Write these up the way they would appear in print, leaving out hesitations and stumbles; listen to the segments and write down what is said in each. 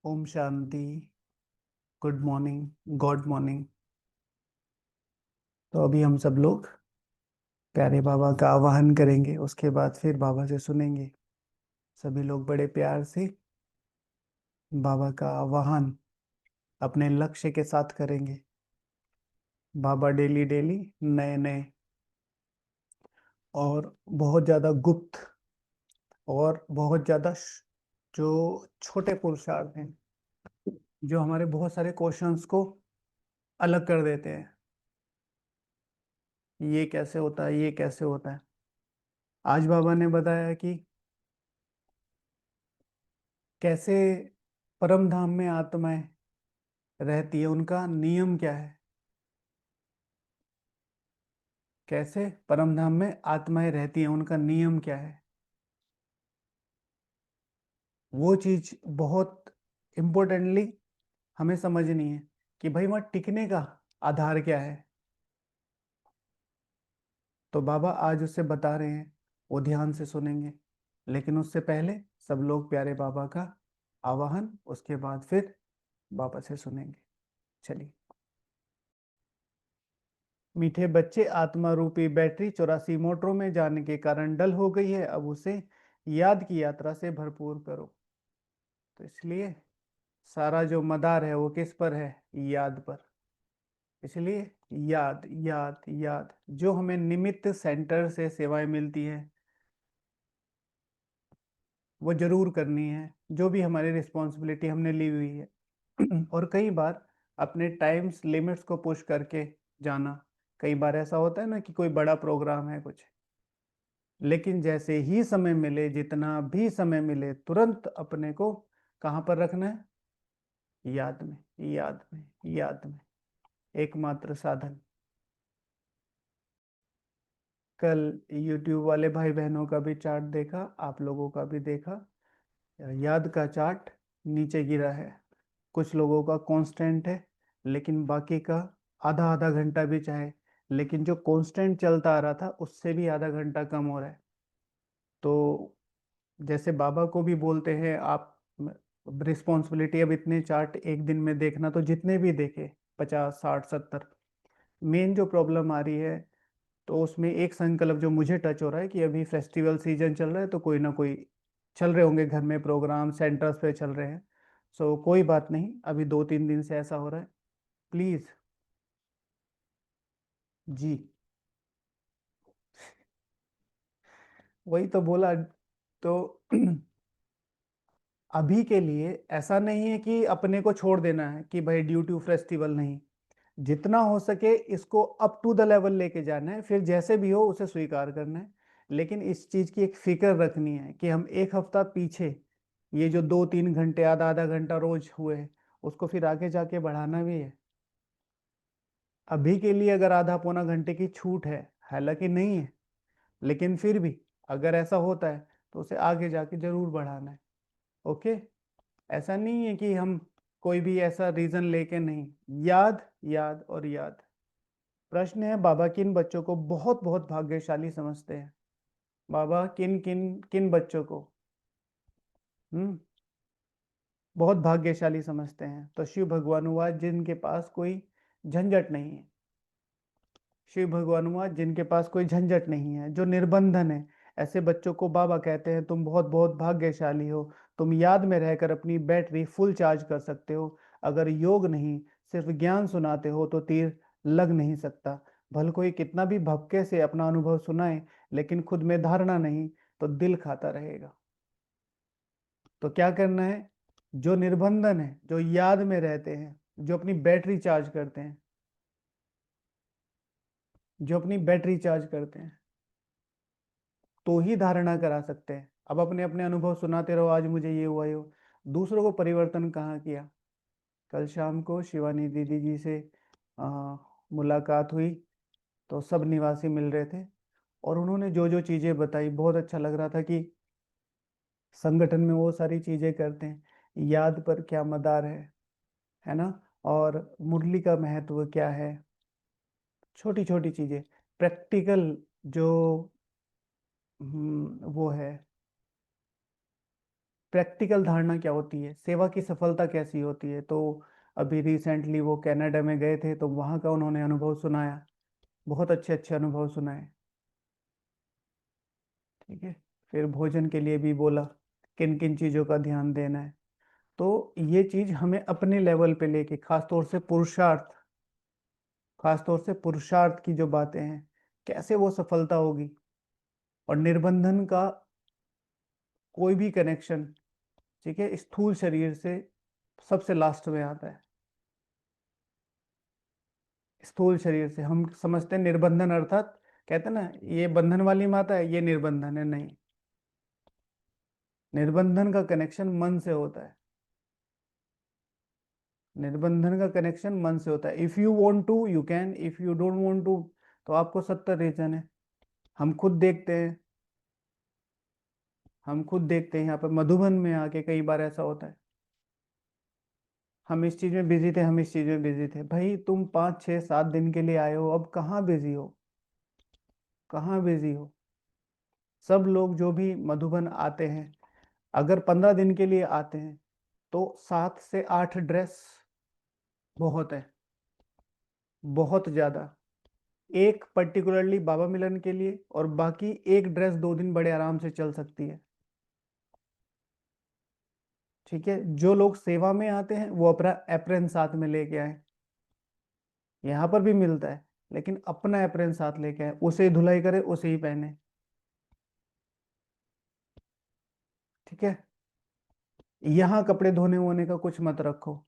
ओम Shanti. Good morning, good morning. तो अभी हम सब लोग प्यारे बाबा का आवाहन करेंगे, उसके बाद फिर बाबा से सुनेंगे। सभी लोग बड़े प्यार से बाबा का आवाहन अपने लक्ष्य के साथ करेंगे। बाबा डेली डेली नए नए और बहुत ज़्यादा गुप्त और बहुत ज़्यादा जो छोटे पुरुषार्थ हैं, जो हमारे बहुत सारे क्वेश्चंस को अलग कर देते हैं। ये कैसे होता है, ये कैसे होता है। आज बाबा ने बताया कि कैसे परम धाम में आत्माएं रहती है, उनका नियम क्या है। कैसे परम धाम में आत्माएं रहती हैं, उनका नियम क्या है। वो चीज बहुत इम्पोर्टेंटली हमें समझनी है कि भाई वहाँ टिकने का आधार क्या है। तो बाबा आज उससे बता रहे हैं, वो ध्यान से सुनेंगे। लेकिन उससे पहले सब लोग प्यारे बाबा का आवाहन, उसके बाद फिर बाबा से सुनेंगे। चलिए। मीठे बच्चे, आत्मा रूपी बैटरी 84 मोटरों में जाने के कारण डल हो गई है। अब उसे याद की यात्रा से भरपूर करो। तो इसलिए सारा जो मदार है वो किस पर है? याद पर। इसलिए याद याद याद, जो हमें निमित्त सेंटर से सेवाएं मिलती हैं वो जरूर करनी है। जो भी हमारी रिस्पॉन्सिबिलिटी हमने ली हुई है और कई बार अपने टाइम्स लिमिट्स को पुश करके जाना। कई बार ऐसा होता है ना कि कोई बड़ा प्रोग्राम है कुछ, लेकिन जैसे ही समय मिले, जितना भी समय मिले, तुरंत अपने को कहाँ पर रखना है? याद में, याद में, याद में। एकमात्र साधन। कल YouTube वाले भाई बहनों का भी चार्ट देखा, आप लोगों का भी देखा। याद का चार्ट नीचे गिरा है। कुछ लोगों का कांस्टेंट है, लेकिन बाकी का आधा आधा घंटा भी चाहे, लेकिन जो कांस्टेंट चलता आ रहा था उससे भी आधा घंटा कम हो रहा है। तो जैसे बाबा को भी बोलते हैं आप रिस्पॉन्सिबिलिटी, अब इतने चार्ट एक दिन में देखना, तो जितने भी देखे 50 60 70। मेन जो प्रॉब्लम आ रही है, तो उसमें एक संकल्प जो मुझे टच हो रहा है कि अभी फेस्टिवल सीजन चल रहा है, तो कोई ना कोई चल रहे होंगे घर में प्रोग्राम, सेंटर्स पे चल रहे हैं। सो कोई बात नहीं, अभी 2 3 दिन से ऐसा हो रहा है। प्लीज। जी। वही तो बोला। तो अभी के लिए ऐसा नहीं है कि अपने को छोड़ देना है कि भाई ड्यू टू फेस्टिवल नहीं। जितना हो सके इसको अप टू द लेवल लेके जाना है, फिर जैसे भी हो उसे स्वीकार करना है। लेकिन इस चीज की एक फिक्र रखनी है कि हम एक हफ्ता पीछे, ये जो 2 3 घंटे, आधा आधा घंटा रोज हुए हैं, उसको फिर आगे जाके बढ़ाना भी है। अभी के लिए अगर आधा पौना घंटे की छूट है, हालांकि नहीं है, लेकिन फिर भी अगर ऐसा होता है तो उसे आगे जाके जरूर बढ़ाना है। ओके। ऐसा नहीं है कि हम कोई भी ऐसा रीजन लेके नहीं। याद याद और याद। प्रश्न है, बाबा किन बच्चों को बहुत बहुत भाग्यशाली समझते हैं? बाबा किन किन किन बच्चों को हम्म बहुत भाग्यशाली समझते हैं? तो शिव भगवान हुआ जिनके पास कोई झंझट नहीं है। शिव भगवान हुआ जिनके पास कोई झंझट नहीं है, जो निर्बंधन है। ऐसे बच्चों को बाबा कहते हैं तुम बहुत बहुत भाग्यशाली हो। तुम याद में रहकर अपनी बैटरी फुल चार्ज कर सकते हो। अगर योग नहीं, सिर्फ ज्ञान सुनाते हो तो तीर लग नहीं सकता। भल कोई कितना भी भपके से अपना अनुभव सुनाए, लेकिन खुद में धारणा नहीं, तो दिल खाता रहेगा। तो क्या करना है? जो निर्बंधन है, जो याद में रहते हैं, जो अपनी बैटरी चार्ज करते हैं, जो अपनी बैटरी चार्ज करते हैं, तो ही धारणा करा सकते हैं। अब अपने अपने अनुभव सुनाते रहो, आज मुझे ये हुआ, ये हुआ। दूसरों को परिवर्तन कहाँ किया? कल शाम को शिवानी दीदी जी से मुलाकात हुई, तो सब निवासी मिल रहे थे और उन्होंने जो जो चीज़ें बताई, बहुत अच्छा लग रहा था कि संगठन में वो सारी चीज़ें करते हैं। याद पर क्या मदार है ना? और मुरली का महत्व क्या है? छोटी छोटी चीज़ें, प्रैक्टिकल जो वो है, प्रैक्टिकल धारणा क्या होती है, सेवा की सफलता कैसी होती है। तो अभी रिसेंटली वो कनाडा में गए थे, तो वहाँ का उन्होंने अनुभव सुनाया, बहुत अच्छे अच्छे अनुभव सुनाए। ठीक है। फिर भोजन के लिए भी बोला किन किन चीज़ों का ध्यान देना है। तो ये चीज़ हमें अपने लेवल पे लेके, खासतौर से पुरुषार्थ की जो बातें हैं, कैसे वो सफलता होगी। और निर्बंधन का कोई भी कनेक्शन, ठीक है, स्थूल शरीर से सबसे लास्ट में आता है। स्थूल शरीर से हम समझते हैं निर्बंधन अर्थात, कहते हैं ना ये बंधन वाली माता है, ये निर्बंधन है, नहीं। निर्बंधन का कनेक्शन मन से होता है। निर्बंधन का कनेक्शन मन से होता है। If you want to you can, if you don't want to तो आपको 70 रीजन है। हम खुद देखते हैं, यहाँ पर मधुबन में आके कई बार ऐसा होता है, हम इस चीज में बिजी थे, हम इस चीज में बिजी थे। भाई तुम 5 6 7 दिन के लिए आए हो, अब कहाँ बिजी हो, कहाँ बिजी हो। सब लोग जो भी मधुबन आते हैं, अगर 15 दिन के लिए आते हैं तो 7 से 8 ड्रेस बहुत है, बहुत ज्यादा। एक पर्टिकुलरली बाबा मिलन के लिए, और बाकी एक ड्रेस 2 दिन बड़े आराम से चल सकती है। ठीक है। जो लोग सेवा में आते हैं वो अपना एप्रन साथ में लेके आए, यहाँ पर भी मिलता है, लेकिन अपना एप्रन साथ लेके आए, उसे ही धुलाई करे, उसे ही पहने। ठीक है। यहाँ कपड़े धोने वोने का कुछ मत रखो,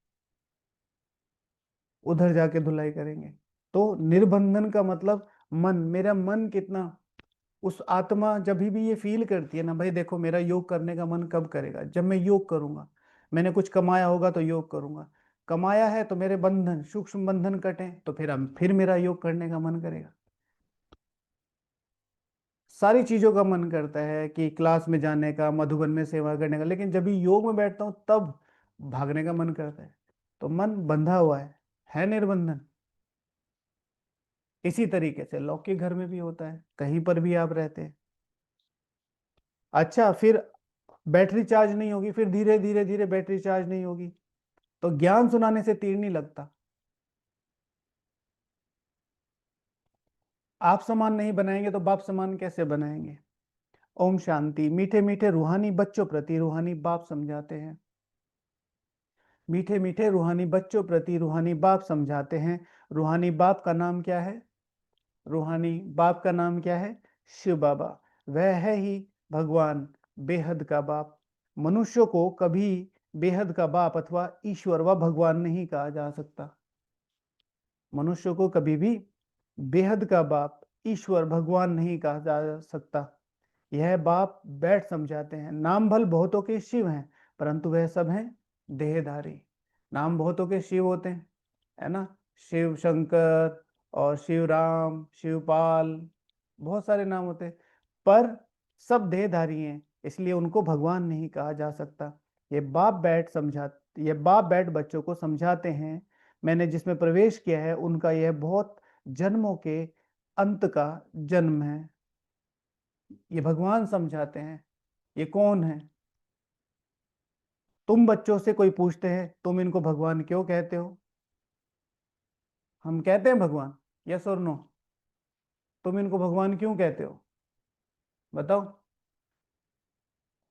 उधर जाके धुलाई करेंगे। तो निर्बंधन का मतलब मन, मेरा मन कितना, उस आत्मा जब भी ये फील करती है ना, भाई देखो मेरा योग करने का मन कब करेगा, जब मैं योग करूंगा। मैंने कुछ कमाया होगा तो योग करूंगा, कमाया है तो मेरे बंधन, सूक्ष्म बंधन कटे, तो फिर मेरा योग करने का मन करेगा। सारी चीजों का मन करता है कि क्लास में जाने का, मधुबन में सेवा करने का, लेकिन जब भी योग में बैठता हूं तब भागने का मन करता है। तो मन बंधा हुआ है निर्बंधन। इसी तरीके से लौकिक घर में भी होता है, कहीं पर भी आप रहते हैं। अच्छा, फिर बैटरी चार्ज नहीं होगी, फिर धीरे धीरे धीरे बैटरी चार्ज नहीं होगी, तो ज्ञान सुनाने से तीर नहीं लगता। आप समान नहीं बनाएंगे तो बाप समान कैसे बनाएंगे। ओम शांति। मीठे मीठे रूहानी बच्चों प्रति रूहानी बाप समझाते हैं, मीठे मीठे रूहानी बच्चों प्रति रूहानी बाप समझाते हैं। रूहानी बाप का नाम क्या है, रूहानी बाप का नाम क्या है, शिव बाबा। वह है ही भगवान, बेहद का बाप। मनुष्य को कभी बेहद का बाप अथवा ईश्वर व भगवान नहीं कहा जा सकता। मनुष्य को कभी भी बेहद का बाप, ईश्वर, भगवान नहीं कहा जा सकता। यह बाप बैठ समझाते हैं। नाम भल बहुतों के शिव हैं, परंतु वह सब हैं देहधारी। नाम बहुतों के शिव होते हैं, है ना, शिव शंकर और शिव राम, शिवपाल, बहुत सारे नाम होते हैं, पर सब देहधारी हैं, इसलिए उनको भगवान नहीं कहा जा सकता। ये बाप बैठ समझा ये बाप बैठ बच्चों को समझाते हैं। मैंने जिसमें प्रवेश किया है उनका यह बहुत जन्मों के अंत का जन्म है। ये भगवान समझाते हैं। ये कौन है। तुम बच्चों से कोई पूछते हैं तुम इनको भगवान क्यों कहते हो, हम कहते हैं भगवान, यस और नो। तुम इनको भगवान क्यों कहते हो, बताओ,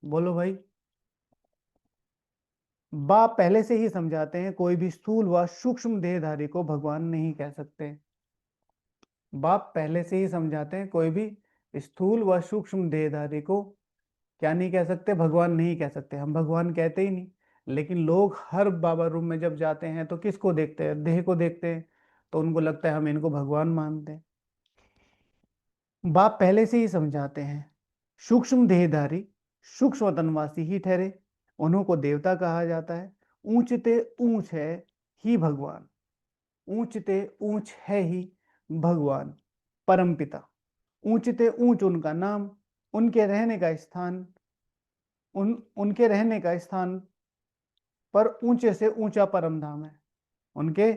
बोलो भाई। बाप पहले से ही समझाते हैं कोई भी स्थूल व सूक्ष्म देहधारी को भगवान नहीं कह सकते। बाप पहले से ही समझाते हैं कोई भी स्थूल व सूक्ष्म देहधारी को क्या नहीं कह सकते, भगवान नहीं कह सकते। हम भगवान कहते ही नहीं, लेकिन लोग हर बाबा रूम में जब जाते हैं तो किसको देखते हैं, देह को देखते हैं, तो उनको लगता है हम इनको भगवान मानते हैं। बाप पहले से ही समझाते हैं सूक्ष्म देहधारी सूक्ष्म वतनवासी ही ठहरे, उन्हों को देवता कहा जाता है। ऊंचते ऊंच है ही भगवान, ऊंचते ऊंच है ही भगवान परमपिता। ऊंचते ऊंच उनका नाम, उनके रहने का स्थान, उनके रहने का स्थान पर ऊंचे से ऊंचा परम धाम है। उनके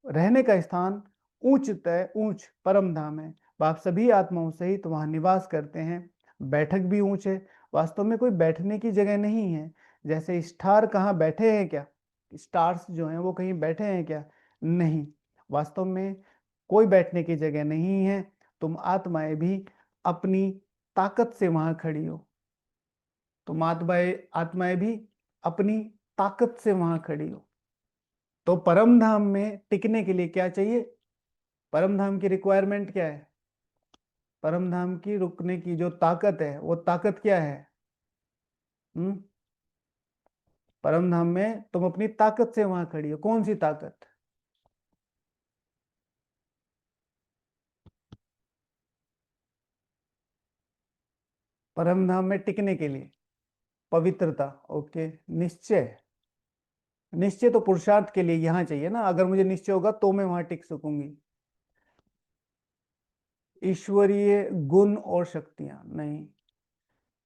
रहने का स्थान ऊंच तय ऊंच परम धाम है। बाप सभी आत्माओं सहित तो वहां निवास करते हैं। बैठक भी ऊंच है, वास्तव में कोई बैठने की जगह नहीं है। जैसे स्टार कहाँ बैठे हैं क्या, स्टार्स जो हैं वो कहीं बैठे हैं क्या, नहीं, वास्तव में कोई बैठने की जगह नहीं है। तुम आत्माएं भी अपनी ताकत से वहां खड़ी हो, तुम आत्माएं आत्माएं भी अपनी ताकत से वहां खड़ी हो। तो परम धाम में टिकने के लिए क्या चाहिए, परम धाम की रिक्वायरमेंट क्या है, परम धाम की रुकने की जो ताकत है वो ताकत क्या है, हम्म, परम धाम में तुम अपनी ताकत से वहां खड़ी हो, कौन सी ताकत, परम धाम में टिकने के लिए, पवित्रता, ओके, निश्चय, निश्चय तो पुरुषार्थ के लिए यहां चाहिए ना, अगर मुझे निश्चय होगा तो मैं वहां टिक सकूंगी। ईश्वरीय गुण और शक्तियां नहीं,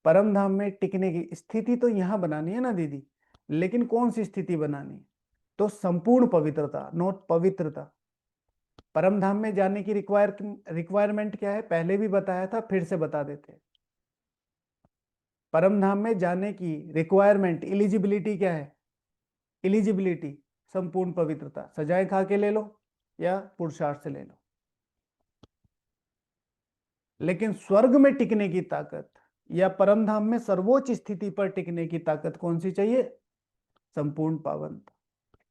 परम धाम में टिकने की स्थिति तो यहां बनानी है ना दीदी, लेकिन कौन सी स्थिति बनानी है, तो संपूर्ण पवित्रता, नॉट पवित्रता। परम धाम में जाने की रिक्वायरमेंट क्या है, पहले भी बताया था, फिर से बता देते हैं। परम धाम में जाने की रिक्वायरमेंट, एलिजिबिलिटी क्या है, एलिजिबिलिटी संपूर्ण पवित्रता, सजाएं खा के ले लो या पुरुषार्थ से ले लो। लेकिन स्वर्ग में टिकने की ताकत या परम धाम में सर्वोच्च स्थिति पर टिकने की ताकत कौन सी चाहिए, संपूर्ण पावनता।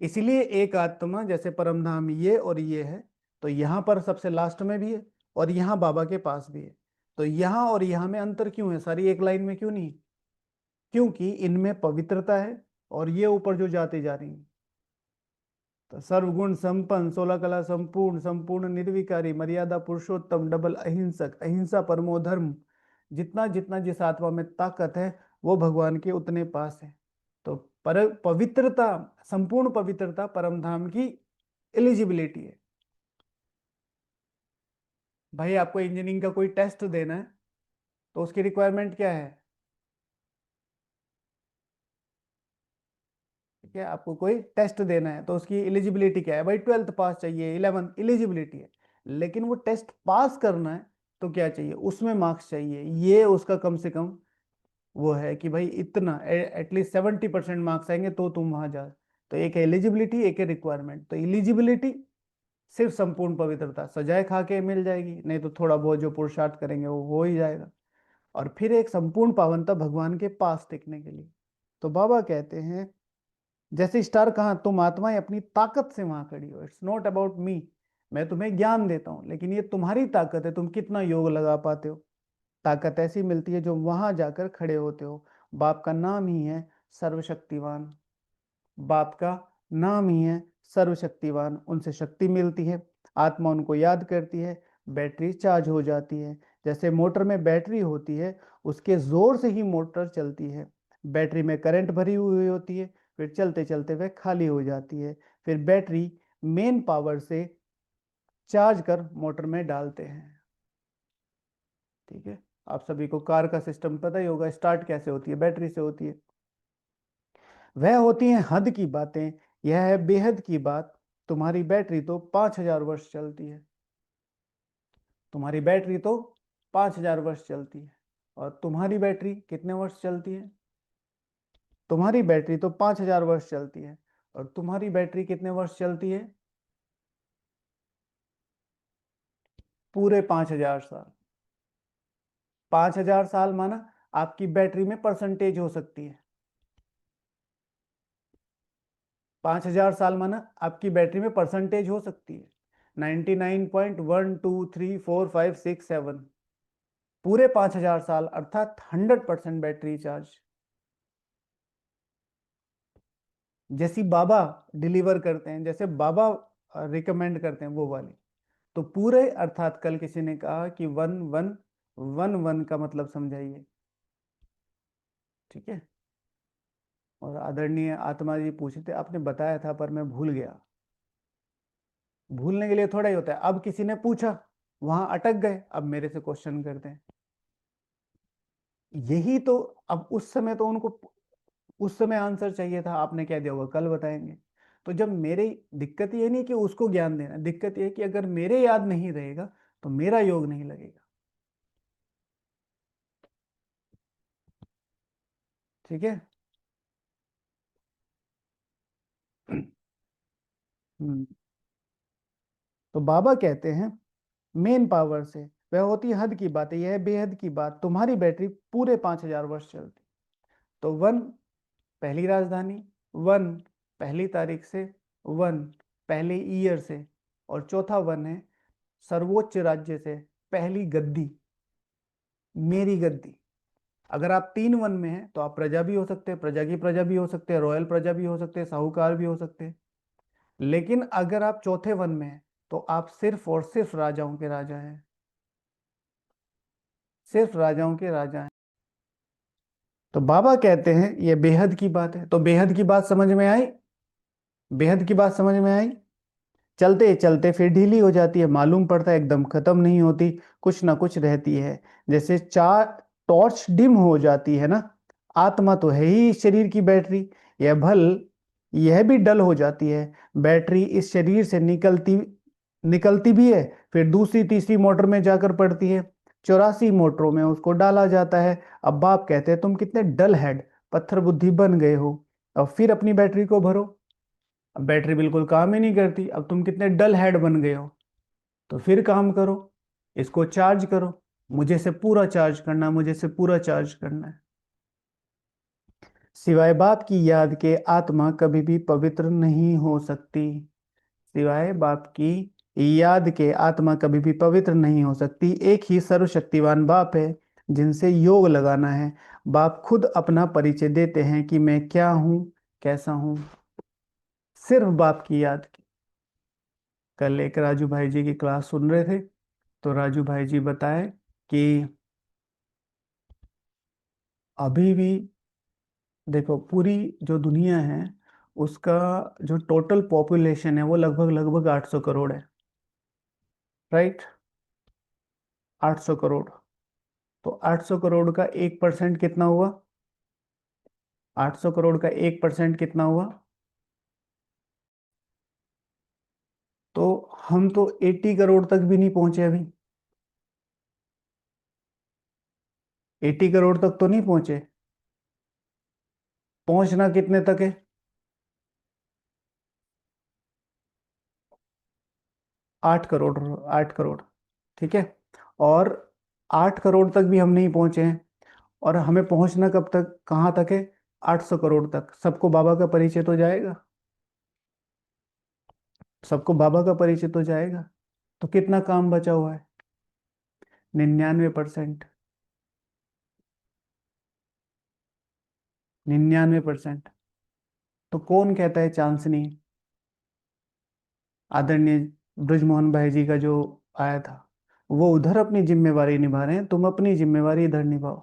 इसीलिए एक आत्मा जैसे परम धाम ये और ये है, तो यहां पर सबसे लास्ट में भी है और यहां बाबा के पास भी है, तो यहां और यहां में अंतर क्यों है, सारी एक लाइन में क्यों नहीं, क्योंकि इनमें पवित्रता है और ये ऊपर जो जाती जा रही है। तो सर्वगुण संपन्न, 16 कला संपूर्ण, संपूर्ण निर्विकारी, मर्यादा पुरुषोत्तम, डबल अहिंसक, अहिंसा परमो धर्म, जितना जितना जिस आत्मा में ताकत है वो भगवान के उतने पास है। तो पर पवित्रता, संपूर्ण पवित्रता परम धाम की एलिजिबिलिटी है। भाई आपको इंजीनियरिंग का कोई टेस्ट देना है तो उसकी रिक्वायरमेंट क्या है, ठीक है, आपको कोई टेस्ट देना है तो उसकी एलिजिबिलिटी क्या है, भाई 12th पास चाहिए, 11th एलिजिबिलिटी है। लेकिन वो टेस्ट पास करना है तो क्या चाहिए, उसमें मार्क्स चाहिए, ये उसका कम से कम वो है कि भाई इतना एटलीस्ट 70% मार्क्स आएंगे तो तुम वहां जा। तो एक है एलिजिबिलिटी, एक है रिक्वायरमेंट। तो एलिजिबिलिटी सिर्फ संपूर्ण पवित्रता, सजाए खा के मिल जाएगी, नहीं तो थोड़ा बहुत जो पुरुषार्थ करेंगे वो हो ही जाएगा। और फिर एक संपूर्ण पावनता भगवान के पास टिकने के लिए। तो बाबा कहते हैं जैसे स्टार कहाँ, तुम आत्माएं अपनी ताकत से वहां खड़ी हो, इट्स नॉट अबाउट मी, मैं तुम्हें ज्ञान देता हूं लेकिन ये तुम्हारी ताकत है, तुम कितना योग लगा पाते हो। ताकत ऐसी मिलती है जो वहां जाकर खड़े होते हो। बाप का नाम ही है सर्वशक्तिवान, बाप का नाम ही है सर्वशक्तिवान, उनसे शक्ति मिलती है, आत्मा उनको याद करती है, बैटरी चार्ज हो जाती है। जैसे मोटर में बैटरी होती है, उसके जोर से ही मोटर चलती है, बैटरी में करंट भरी हुई होती है, फिर चलते चलते वह खाली हो जाती है, फिर बैटरी मेन पावर से चार्ज कर मोटर में डालते हैं। ठीक है, आप सभी को कार का सिस्टम पता ही होगा, स्टार्ट कैसे होती है, बैटरी से होती है। वह होती हैं हद की बातें, यह है बेहद की बात, तुम्हारी बैटरी तो 5,000 वर्ष चलती है, तुम्हारी बैटरी तो 5,000 वर्ष चलती है। और तुम्हारी बैटरी कितने वर्ष चलती है, तुम्हारी बैटरी तो 5,000 वर्ष चलती है, और तुम्हारी बैटरी कितने वर्ष चलती है, पूरे 5,000 साल। 5,000 साल माना आपकी बैटरी में परसेंटेज हो सकती है, 5,000 साल माना आपकी बैटरी में परसेंटेज हो सकती है 99.1234567, पूरे 5,000 साल अर्थात 100% बैटरी चार्ज। जैसी बाबा डिलीवर करते हैं, जैसे बाबा रिकमेंड करते हैं वो वाली। तो पूरे अर्थात कल किसी ने कहा कि वन वन वन वन का मतलब समझाइए, ठीक है। और आदरणीय आत्मा जी पूछे थे, आपने बताया था पर मैं भूल गया, भूलने के लिए थोड़ा ही होता है, अब किसी ने पूछा वहां अटक गए, अब मेरे से क्वेश्चन करते हैं, यही तो। अब उस समय तो उनको उस समय आंसर चाहिए था, आपने क्या दिया होगा कल बताएंगे। तो जब मेरी दिक्कत ये नहीं कि उसको ज्ञान देना, दिक्कत ये है कि अगर मेरे याद नहीं रहेगा तो मेरा योग नहीं लगेगा, ठीक है। हम्म। तो बाबा कहते हैं मेन पावर से वह होती है हद की बात है, यह है बेहद की बात, तुम्हारी बैटरी पूरे 5,000 वर्ष चलती। तो वन पहली राजधानी, वन पहली तारीख से, वन पहले ईयर से, और चौथा वन है सर्वोच्च राज्य से पहली गद्दी, मेरी गद्दी। अगर आप 3 वन में हैं तो आप प्रजा भी हो सकते हैं, प्रजा की प्रजा भी हो सकते हैं, रॉयल प्रजा भी हो सकते हैं, साहूकार भी हो सकते हैं। लेकिन अगर आप चौथे वन में हैं तो आप सिर्फ और सिर्फ राजाओं के राजा हैं, सिर्फ राजाओं के राजा हैं। तो बाबा कहते हैं ये बेहद की बात है। तो बेहद की बात समझ में आई, बेहद की बात समझ में आई। चलते चलते फिर ढीली हो जाती है, मालूम पड़ता है एकदम खत्म नहीं होती, कुछ ना कुछ रहती है। जैसे चार टॉर्च डिम हो जाती है ना, आत्मा तो है ही इस शरीर की बैटरी, यह भल यह भी डल हो जाती है। बैटरी इस शरीर से निकलती निकलती भी है, फिर दूसरी तीसरी मोटर में जाकर पड़ती है, 84 मोटरों में उसको डाला जाता है। अब बाप कहते हैं तुम कितने डल हेड, पत्थर बुद्धि बन गए हो, अब फिर अपनी बैटरी को भरो। अब बैटरी बिल्कुल काम ही नहीं करती, अब तुम कितने डल हेड बन गए हो, तो फिर काम करो, इसको चार्ज करो, मुझे से पूरा चार्ज करना, मुझे से पूरा चार्ज करना है। सिवाय बाप की याद के आत्मा कभी भी पवित्र नहीं हो सकती, सिवाय बाप की याद के आत्मा कभी भी पवित्र नहीं हो सकती। एक ही सर्वशक्तिवान बाप है जिनसे योग लगाना है। बाप खुद अपना परिचय देते हैं कि मैं क्या हूं, कैसा हूं, सिर्फ बाप की याद की। कल एक राजू भाई जी की क्लास सुन रहे थे, तो राजू भाई जी बताए कि अभी भी देखो पूरी जो दुनिया है उसका जो टोटल पॉपुलेशन है वो लगभग लगभग 800 करोड़ है, राइट, 800 करोड़। तो 800 करोड़ का 1% कितना हुआ, 800 करोड़ का 1% कितना हुआ, तो हम तो 80 करोड़ तक भी नहीं पहुंचे अभी, 80 करोड़ तक तो नहीं पहुंचे। पहुंचना कितने तक है, 8 करोड़, 8 करोड़, ठीक है। और 8 करोड़ तक भी हम नहीं पहुंचे हैं, और हमें पहुंचना कब तक, कहाँ तक है, 800 करोड़ तक। सबको बाबा का परिचय तो जाएगा, सबको बाबा का परिचय तो जाएगा। तो कितना काम बचा हुआ है, 99%, 99%। तो कौन कहता है चांस नहीं, आदरणीय ब्रजमोहन भाई जी का जो आया था, वो उधर अपनी जिम्मेवारी निभा रहे हैं, तुम अपनी जिम्मेवारी इधर निभाओ।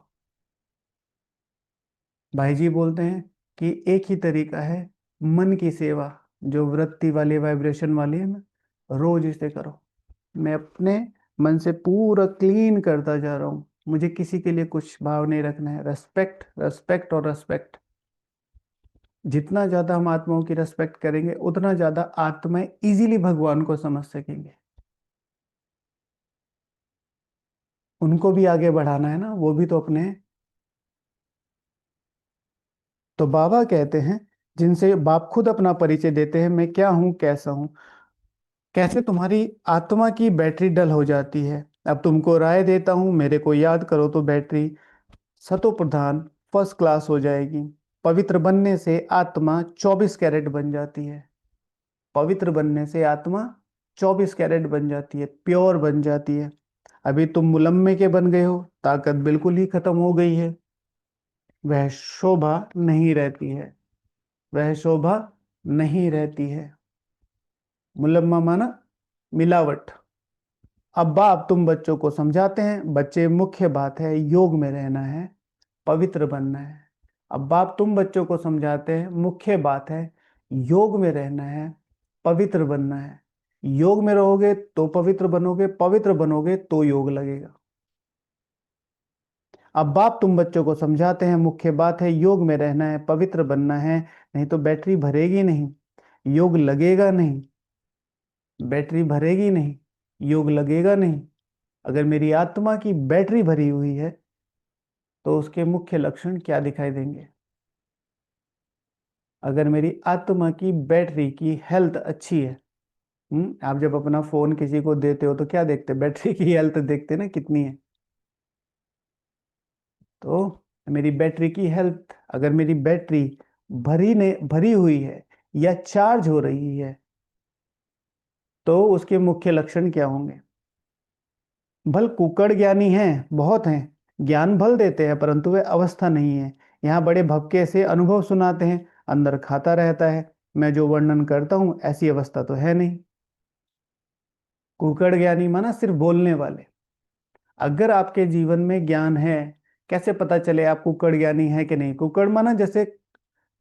भाई जी बोलते हैं कि एक ही तरीका है मन की सेवा, जो वृत्ति वाली वाइब्रेशन वाली है ना, रोज इसे करो। मैं अपने मन से पूरा क्लीन करता जा रहा हूँ, मुझे किसी के लिए कुछ भाव नहीं रखना है, रेस्पेक्ट रेस्पेक्ट और रेस्पेक्ट। जितना ज्यादा हम आत्माओं की रेस्पेक्ट करेंगे उतना ज्यादा आत्माएं इजीली भगवान को समझ सकेंगे। उनको भी आगे बढ़ाना है ना, वो भी तो अपने हैं। तो बाबा कहते हैं जिनसे बाप खुद अपना परिचय देते हैं, मैं क्या हूं कैसा हूं, कैसे तुम्हारी आत्मा की बैटरी डल हो जाती है। अब तुमको राय देता हूं, मेरे को याद करो तो बैटरी सतो प्रधान फर्स्ट क्लास हो जाएगी। पवित्र बनने से आत्मा 24 कैरेट बन जाती है, पवित्र बनने से आत्मा 24 कैरेट बन जाती है, प्योर बन जाती है। अभी तुम मुलम्मे के बन गए हो, ताकत बिल्कुल ही खत्म हो गई है, वह शोभा नहीं रहती है, वह शोभा नहीं रहती है। मुलम्मा माना मिलावट। अब बाप तुम बच्चों को समझाते हैं, बच्चे मुख्य बात है योग में रहना है, पवित्र बनना है। अब बाप तुम बच्चों को समझाते हैं, मुख्य बात है योग में रहना है, पवित्र बनना है। योग में रहोगे तो पवित्र बनोगे, पवित्र बनोगे तो योग लगेगा। अब बाप तुम बच्चों को समझाते हैं, मुख्य बात है योग में रहना है, पवित्र बनना है, नहीं तो बैटरी भरेगी नहीं, योग लगेगा नहीं, बैटरी भरेगी नहीं, योग लगेगा नहीं। अगर मेरी आत्मा की बैटरी भरी हुई है तो उसके मुख्य लक्षण क्या दिखाई देंगे। अगर मेरी आत्मा की बैटरी की हेल्थ अच्छी है आप जब अपना फोन किसी को देते हो तो क्या देखते, बैटरी की हेल्थ देखते ना कितनी है। तो मेरी बैटरी की हेल्थ, अगर मेरी बैटरी भरी हुई है या चार्ज हो रही है, तो उसके मुख्य लक्षण क्या होंगे। भल कुकड़ ज्ञानी हैं, बहुत हैं, ज्ञान भल देते हैं, परंतु वे अवस्था नहीं है। यहाँ बड़े भपके से अनुभव सुनाते हैं, अंदर खाता रहता है। मैं जो वर्णन करता हूं ऐसी अवस्था तो है नहीं। कुकड़ ज्ञानी माना सिर्फ बोलने वाले। अगर आपके जीवन में ज्ञान है, कैसे पता चले आप कुकड़ ज्ञानी है कि नहीं। कुकड़ माना जैसे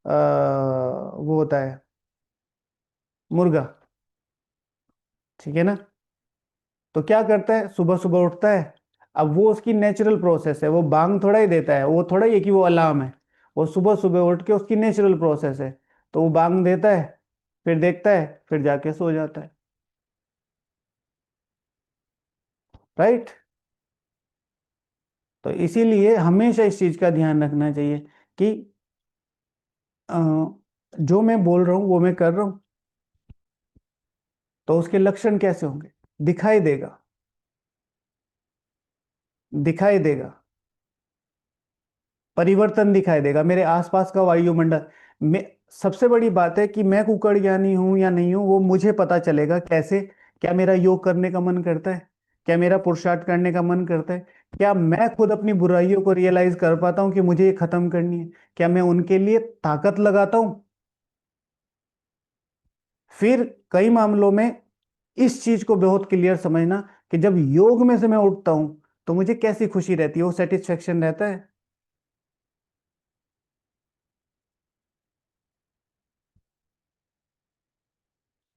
वो होता है मुर्गा, ठीक है ना। तो क्या करता है, सुबह सुबह उठता है। अब वो उसकी नेचुरल प्रोसेस है, वो बांग थोड़ा ही देता है, वो थोड़ा ही है कि वो अलार्म है। वो सुबह सुबह उठ के उसकी नेचुरल प्रोसेस है। तो वो बांग देता है, फिर देखता है, फिर जाके सो जाता है। राइट। तो इसीलिए हमेशा इस चीज का ध्यान रखना चाहिए कि अ, जो मैं बोल रहा हूँ वो मैं कर रहा हूँ, तो उसके लक्षण कैसे होंगे, दिखाई देगा। दिखाई देगा, परिवर्तन दिखाई देगा मेरे आसपास का वायुमंडल में। सबसे बड़ी बात है कि मैं कुकड़ ज्ञानी हूं या नहीं हूं, वो मुझे पता चलेगा कैसे। क्या मेरा योग करने का मन करता है, क्या मेरा पुरुषार्थ करने का मन करता है, क्या मैं खुद अपनी बुराइयों को रियलाइज कर पाता हूं कि मुझे ये खत्म करनी है, क्या मैं उनके लिए ताकत लगाता हूं। फिर कई मामलों में इस चीज को बहुत क्लियर समझना कि जब योग में से मैं उठता हूं तो मुझे कैसी खुशी रहती है, वो सेटिस्फेक्शन रहता है।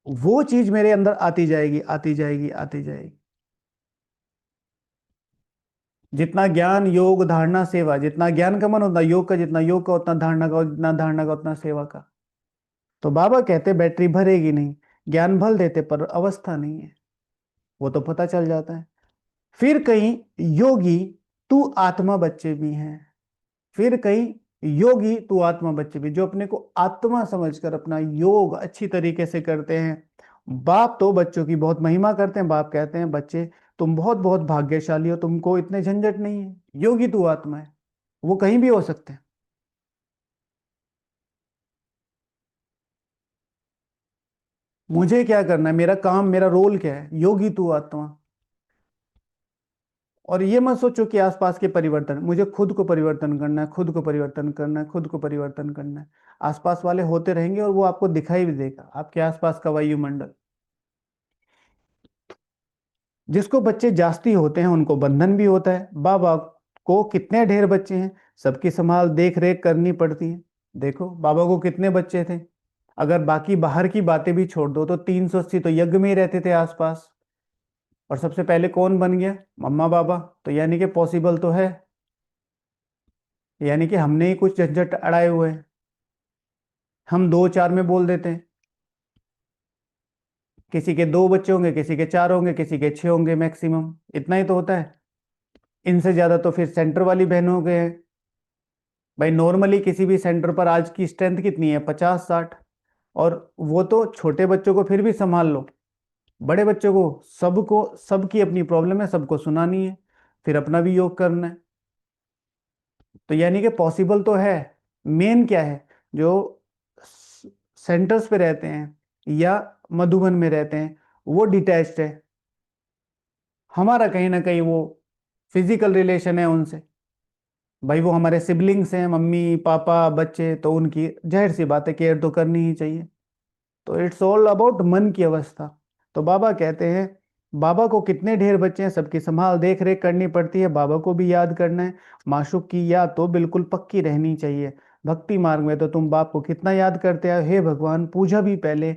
वो चीज मेरे अंदर आती जाएगी, आती जाएगी, आती जाएगी। जितना ज्ञान योग धारणा सेवा, जितना ज्ञान का मन उतना योग का, जितना योग का उतना धारणा का, जितना धारणा का उतना सेवा का। तो बाबा कहते बैटरी भरेगी नहीं, ज्ञान भल देते पर अवस्था नहीं है, वो तो पता चल जाता है। फिर कहीं योगी तू आत्मा बच्चे भी हैं। फिर कहीं योगी तू आत्मा बच्चे भी, जो अपने को आत्मा समझकर अपना योग अच्छी तरीके से करते हैं। बाप तो बच्चों की बहुत महिमा करते हैं, बाप कहते हैं बच्चे तुम बहुत बहुत भाग्यशाली हो, तुमको इतने झंझट नहीं है। योगी तू आत्मा है, वो कहीं भी हो सकते हैं। मुझे क्या करना है, मेरा काम, मेरा रोल क्या है, योगी तू आत्मा। और ये मत सोचो कि आसपास के परिवर्तन, मुझे खुद को परिवर्तन करना है, खुद को परिवर्तन करना है, खुद को परिवर्तन करना है। आसपास वाले होते रहेंगे और वो आपको दिखाई भी देगा, आपके आसपास का वायुमंडल। जिसको बच्चे जास्ती होते हैं उनको बंधन भी होता है। बाबा को कितने ढेर बच्चे हैं, सबकी संभाल देख रेख करनी पड़ती है। देखो बाबा को कितने बच्चे थे। अगर बाकी बाहर की बातें भी छोड़ दो तो 380 तो यज्ञ में ही रहते थे आसपास। और सबसे पहले कौन बन गया, मम्मा बाबा। तो यानी कि पॉसिबल तो है, यानी कि हमने ही कुछ झंझट अड़ाए हुए हैं। हम दो चार में बोल देते हैं। किसी के दो बच्चे होंगे, किसी के चार होंगे, किसी के छह होंगे, मैक्सिमम इतना ही तो होता है। इनसे ज्यादा तो फिर सेंटर वाली बहनों के हैं। भाई नॉर्मली किसी भी सेंटर पर आज की स्ट्रेंथ कितनी है, 50-60। और वो तो छोटे बच्चों को फिर भी संभाल लो, बड़े बच्चों को, सबको, सबकी अपनी प्रॉब्लम है, सबको सुनानी है, फिर अपना भी योग करना है। तो यानी कि पॉसिबल तो है। मेन क्या है, जो सेंटर्स पे रहते हैं या मधुबन में रहते हैं वो डिटैच्ड है। हमारा कहीं ना कहीं वो फिजिकल रिलेशन है उनसे। भाई वो हमारे सिबलिंग्स हैं, मम्मी पापा बच्चे, तो उनकी जाहिर सी बात है केयर तो करनी ही चाहिए। तो इट्स ऑल अबाउट मन की अवस्था। तो बाबा कहते हैं बाबा को कितने ढेर बच्चे हैं, सबकी संभाल देख रेख करनी पड़ती है, बाबा को भी याद करना है। माशूक की याद तो बिल्कुल पक्की रहनी चाहिए। भक्ति मार्ग में तो तुम बाप को कितना याद करते आए, हे भगवान। पूजा भी पहले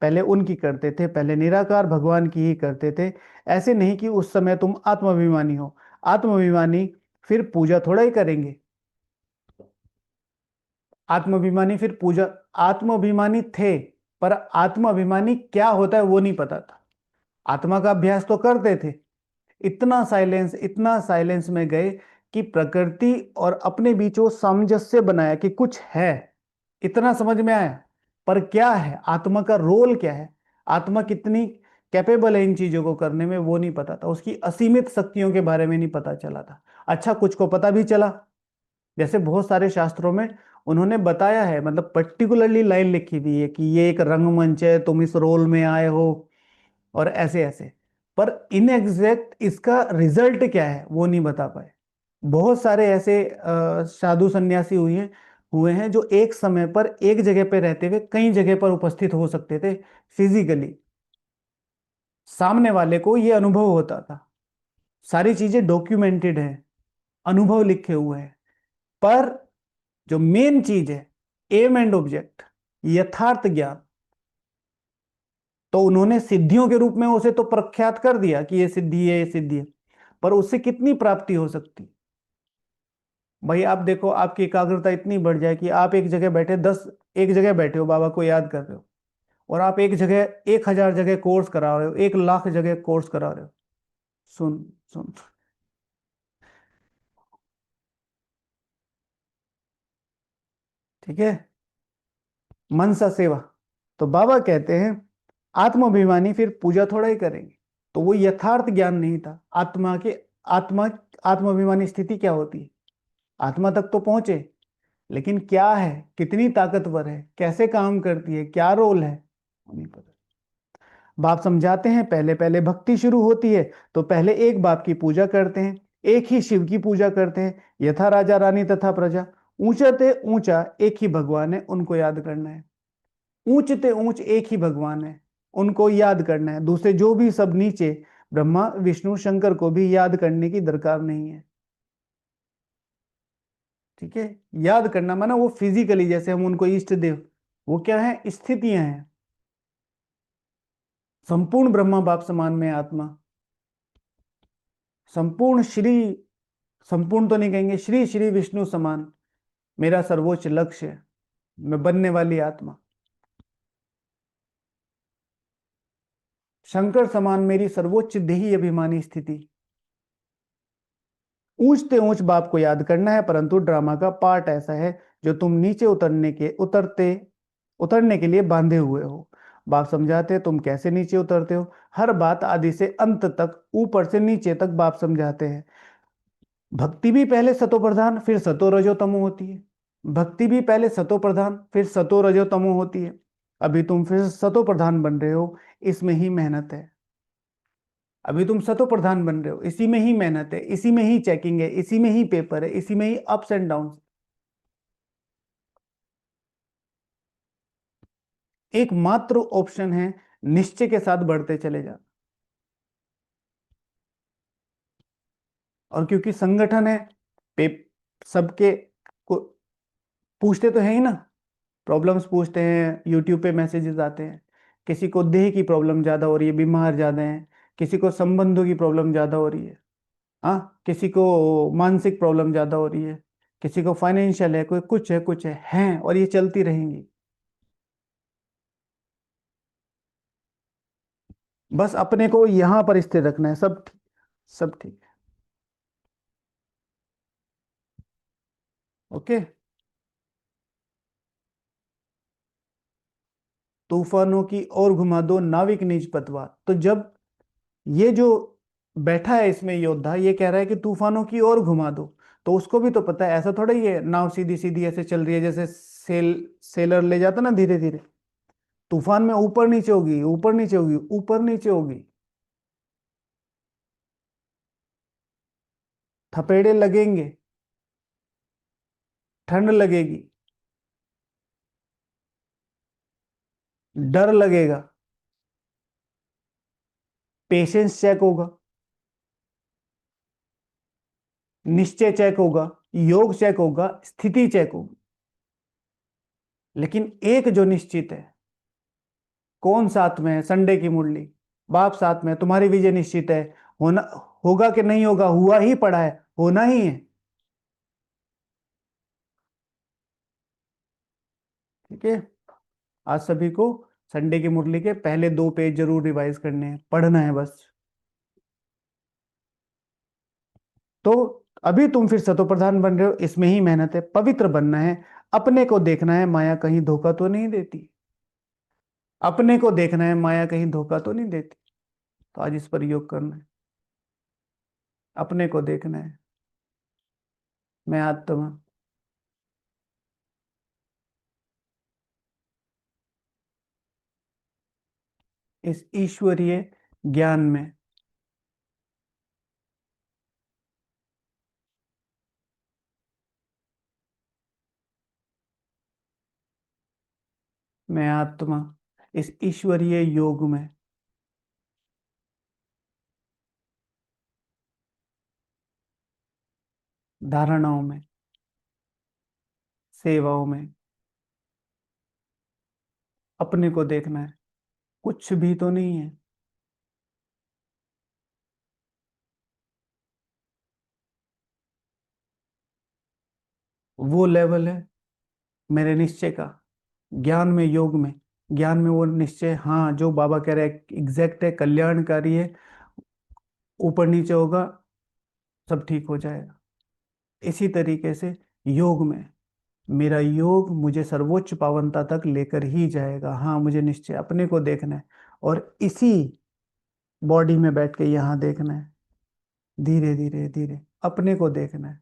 पहले उनकी करते थे, पहले निराकार भगवान की ही करते थे। ऐसे नहीं कि उस समय तुम आत्माभिमानी हो। आत्माभिमानी फिर पूजा थोड़ा ही करेंगे। आत्माभिमानी फिर पूजा, आत्माभिमानी थे, पर आत्माभिमानी क्या होता है वो नहीं पता था। आत्मा का अभ्यास तो करते थे। इतना साइलेंस, इतना साइलेंस में गए कि प्रकृति और अपने बीच वो सामंजस्य बनाया कि कुछ है। इतना समझ में आया। पर क्या है आत्मा का रोल, क्या है आत्मा, कितनी कैपेबल है इन चीजों को करने में, वो नहीं पता था। उसकी असीमित शक्तियों के बारे में नहीं पता चला था। अच्छा, कुछ को पता भी चला, जैसे बहुत सारे शास्त्रों में उन्होंने बताया है, मतलब पर्टिकुलरली लाइन लिखी हुई है कि ये एक रंगमंच है, तुम इस रोल में आए हो, और ऐसे ऐसे। पर इन एग्जैक्ट इसका रिजल्ट क्या है वो नहीं बता पाए। बहुत सारे ऐसे साधु सन्यासी हुए हैं जो एक समय पर एक जगह पे रहते हुए कई जगह पर उपस्थित हो सकते थे फिजिकली। सामने वाले को ये अनुभव होता था, सारी चीजें डॉक्यूमेंटेड है, अनुभव लिखे हुए हैं। पर जो मेन चीज है, एम एंड ऑब्जेक्ट, यथार्थ ज्ञान, तो उन्होंने सिद्धियों के रूप में उसे तो प्रख्यात कर दिया कि ये सिद्धि है, ये सिद्धि है। पर उससे कितनी प्राप्ति हो सकती? भाई आप देखो, आपकी एकाग्रता इतनी बढ़ जाए कि आप एक जगह बैठे, एक जगह बैठे हो, बाबा को याद कर रहे हो, और आप एक जगह 1,000 जगह कोर्स करा रहे हो, 1,00,000 जगह कोर्स करा रहे हो। सुन सुन, ठीक है, मनसा सेवा। तो बाबा कहते हैं आत्माभिमानी फिर पूजा थोड़ा ही करेंगे। तो वो यथार्थ ज्ञान नहीं था आत्मा के। आत्मा आत्माभिमानी स्थिति क्या होती है? आत्मा तक तो पहुंचे, लेकिन क्या है, कितनी ताकतवर है, कैसे काम करती है, क्या रोल है, वो नहीं पता। बाप समझाते हैं पहले पहले भक्ति शुरू होती है तो पहले एक बाप की पूजा करते हैं, एक ही शिव की पूजा करते हैं, यथा राजा रानी तथा प्रजा। ऊंचा ते ऊंचा एक ही भगवान है, उनको याद करना है। ऊंचते ऊंच एक ही भगवान है, उनको याद करना है। दूसरे जो भी सब नीचे, ब्रह्मा विष्णु शंकर को भी याद करने की दरकार नहीं है। ठीक है, याद करना माना वो फिजिकली, जैसे हम उनको इष्ट देव, वो क्या है, स्थितियां हैं। संपूर्ण ब्रह्मा बाप समान में आत्मा, संपूर्ण श्री, संपूर्ण तो नहीं कहेंगे, श्री श्री विष्णु समान मेरा सर्वोच्च लक्ष्य है, मैं बनने वाली आत्मा। शंकर समान मेरी सर्वोच्च देही अभिमानी स्थिति। ऊंचते ऊंच बाप को याद करना है, परंतु ड्रामा का पार्ट ऐसा है जो तुम नीचे उतरने के लिए बांधे हुए हो। बाप समझाते हैं तुम कैसे नीचे उतरते हो। हर बात आदि से अंत तक, ऊपर से नीचे तक बाप समझाते हैं। भक्ति भी पहले सतो प्रधान फिर सतो रजो तमो होती है। भक्ति भी पहले सतो प्रधान फिर सतो रजो तमो होती है। अभी तुम फिर सतो प्रधान बन रहे हो, इसमें ही मेहनत है। अभी तुम सतो प्रधान बन रहे हो, इसी में ही मेहनत है, इसी में ही चेकिंग है, इसी में ही पेपर है, इसी में ही अप्स एंड डाउन। एकमात्र ऑप्शन है निश्चय के साथ बढ़ते चले जाना। और क्योंकि संगठन है, पे सबके को पूछते तो है ही ना, प्रॉब्लम्स पूछते हैं, यूट्यूब पे मैसेजेस आते हैं। किसी को देह की प्रॉब्लम ज्यादा हो रही है, बीमार ज्यादा है, किसी को संबंधों की प्रॉब्लम ज्यादा हो रही है, हाँ, किसी को मानसिक प्रॉब्लम ज्यादा हो रही है, किसी को फाइनेंशियल है, कोई कुछ है, कुछ है, हैं, और ये चलती रहेंगी। बस अपने को यहां पर स्थिर रखना है, सब ठीक है। ओके। तूफानों की ओर घुमा दो नाविक निज पतवार। तो जब ये जो बैठा है इसमें योद्धा, ये कह रहा है कि तूफानों की ओर घुमा दो, तो उसको भी तो पता है ऐसा थोड़ा ही है नाव सीधी सीधी ऐसे चल रही है, जैसे सेलर ले जाता ना धीरे धीरे। तूफान में ऊपर नीचे होगी, ऊपर नीचे होगी, ऊपर नीचे होगी, थपेड़े लगेंगे, ठंड लगेगी, डर लगेगा, पेशेंस चेक होगा, निश्चय चेक होगा, योग चेक होगा, स्थिति चेक होगी। लेकिन एक जो निश्चित है, कौन साथ में है, संडे की मुरली, बाप साथ में है, तुम्हारी विजय निश्चित है। होना, होगा कि नहीं होगा, हुआ ही पड़ा है, होना ही है। ठीक है, आज सभी को संडे की मुरली के पहले 2 पेज जरूर रिवाइज करने हैं, पढ़ना है बस। तो अभी तुम फिर सतो प्रधान बन रहे हो, इसमें ही मेहनत है, पवित्र बनना है। अपने को देखना है माया कहीं धोखा तो नहीं देती, अपने को देखना है माया कहीं धोखा तो नहीं देती। तो आज इस पर योग करना है, अपने को देखना है। मैं आत्मा, इस ईश्वरीय ज्ञान में मैं आत्मा, इस ईश्वरीय योग में धारणाओं में सेवाओं में अपने को देखना है। कुछ भी तो नहीं है। वो लेवल है मेरे निश्चय का, ज्ञान में योग में, ज्ञान में वो निश्चय, हाँ जो बाबा कह रहे हैं एग्जैक्ट है, कल्याणकारी है, ऊपर नीचे होगा, सब ठीक हो जाएगा। इसी तरीके से योग में मेरा योग मुझे सर्वोच्च पावनता तक लेकर ही जाएगा। हाँ मुझे निश्चय अपने को देखना है, और इसी बॉडी में बैठ के यहाँ देखना है, धीरे धीरे धीरे अपने को देखना है।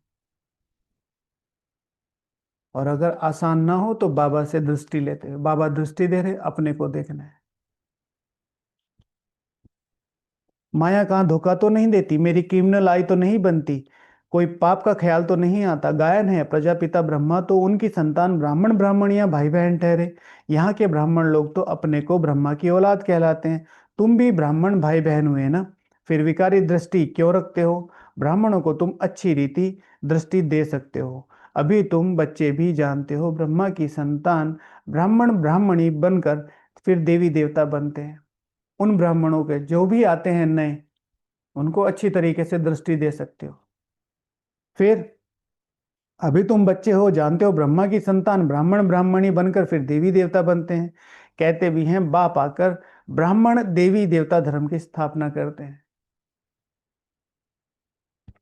और अगर आसान ना हो तो बाबा से दृष्टि लेते हैं, बाबा दृष्टि दे रहे, अपने को देखना है। माया कहाँ धोखा तो नहीं देती, मेरी क्रिमिनल आई तो नहीं बनती, कोई पाप का ख्याल तो नहीं आता। गायन है प्रजापिता ब्रह्मा, तो उनकी संतान ब्राह्मण ब्राह्मणियां भाई बहन ठहरे। यहाँ के ब्राह्मण लोग तो अपने को ब्रह्मा की औलाद कहलाते हैं। तुम भी ब्राह्मण भाई बहन हुए ना, फिर विकारी दृष्टि क्यों रखते हो? ब्राह्मणों को तुम अच्छी रीति दृष्टि दे सकते हो। अभी तुम बच्चे भी जानते हो ब्रह्मा की संतान ब्राह्मण ब्राह्मणी बनकर फिर देवी देवता बनते हैं। उन ब्राह्मणों के जो भी आते हैं नए, उनको अच्छी तरीके से दृष्टि दे सकते हो। फिर अभी तुम बच्चे हो, जानते हो ब्रह्मा की संतान ब्राह्मण ब्राह्मणी बनकर फिर देवी देवता बनते हैं। कहते भी हैं बाप आकर ब्राह्मण देवी देवता धर्म की स्थापना करते हैं।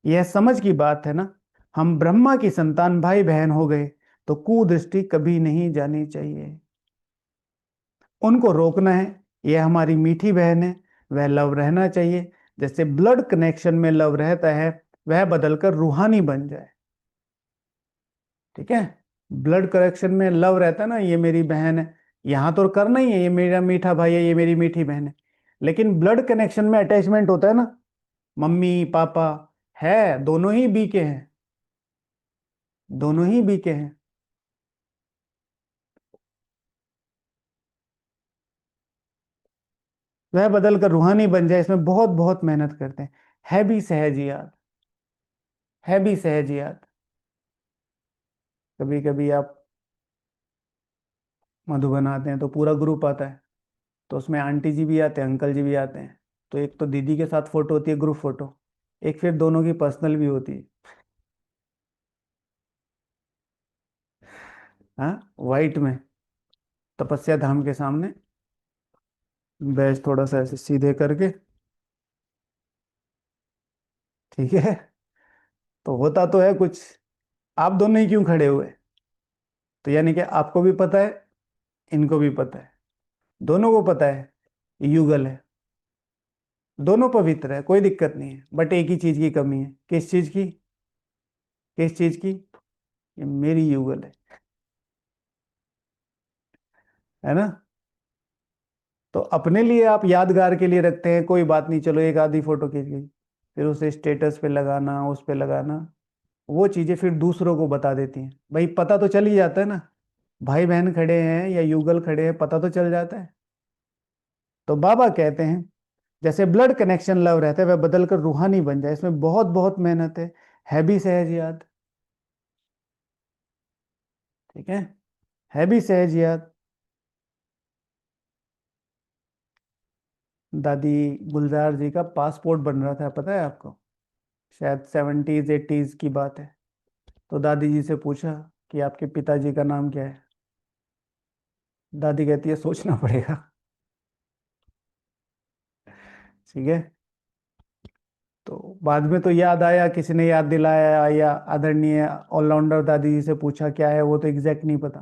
यह समझ की बात है ना, हम ब्रह्मा की संतान भाई बहन हो गए तो कुदृष्टि कभी नहीं जानी चाहिए। उनको रोकना है। यह हमारी मीठी बहन है, वह लव रहना चाहिए। जैसे ब्लड कनेक्शन में लव रहता है, वह बदलकर रूहानी बन जाए। ठीक है, ब्लड कनेक्शन में लव रहता है ना, ये मेरी बहन है, यहां तो करना ही है, ये मेरा मीठा भाई है, ये मेरी मीठी बहन है। लेकिन ब्लड कनेक्शन में अटैचमेंट होता है ना, मम्मी पापा है, दोनों ही बी के हैं, दोनों ही बी के हैं। वह बदल कर रूहानी बन जाए, इसमें बहुत बहुत मेहनत करते हैं। है भी सहज याद, है भी सहज याद। कभी कभी आप मधुबन आते हैं तो पूरा ग्रुप आता है, तो उसमें आंटी जी भी आते हैं, अंकल जी भी आते हैं। तो एक तो दीदी के साथ फोटो होती है, ग्रुप फोटो, एक फिर दोनों की पर्सनल भी होती है। हाँ, वाइट में, तपस्या धाम के सामने, बैच थोड़ा सा ऐसे सीधे करके। ठीक है, तो होता तो है कुछ, आप दोनों ही क्यों खड़े हुए? तो यानी कि आपको भी पता है, इनको भी पता है, दोनों को पता है युगल है, दोनों पवित्र है, कोई दिक्कत नहीं है। बट एक ही चीज की कमी है। किस चीज की? किस चीज की? ये मेरी युगल है ना। तो अपने लिए आप यादगार के लिए रखते हैं, कोई बात नहीं, चलो एक आधी फोटो खींच गई, फिर उसे स्टेटस पे लगाना, उस पे लगाना, वो चीजें फिर दूसरों को बता देती हैं। भाई पता तो चल ही जाता है ना, भाई बहन खड़े हैं या युगल खड़े हैं, पता तो चल जाता है। तो बाबा कहते हैं जैसे ब्लड कनेक्शन लव रहता है, वह बदल कर रूहानी बन जाए, इसमें बहुत बहुत मेहनत है भी सहज याद। ठीक है भी सहज याद। दादी गुलजार जी का पासपोर्ट बन रहा था, पता है आपको? शायद 70s 80s की बात है। तो दादी जी से पूछा कि आपके पिताजी का नाम क्या है? दादी कहती है सोचना पड़ेगा। ठीक है, तो बाद में तो याद आया, किसी ने याद दिलाया, या आदरणीय ऑलराउंडर दादी जी से पूछा क्या है, वो तो एग्जैक्ट नहीं पता।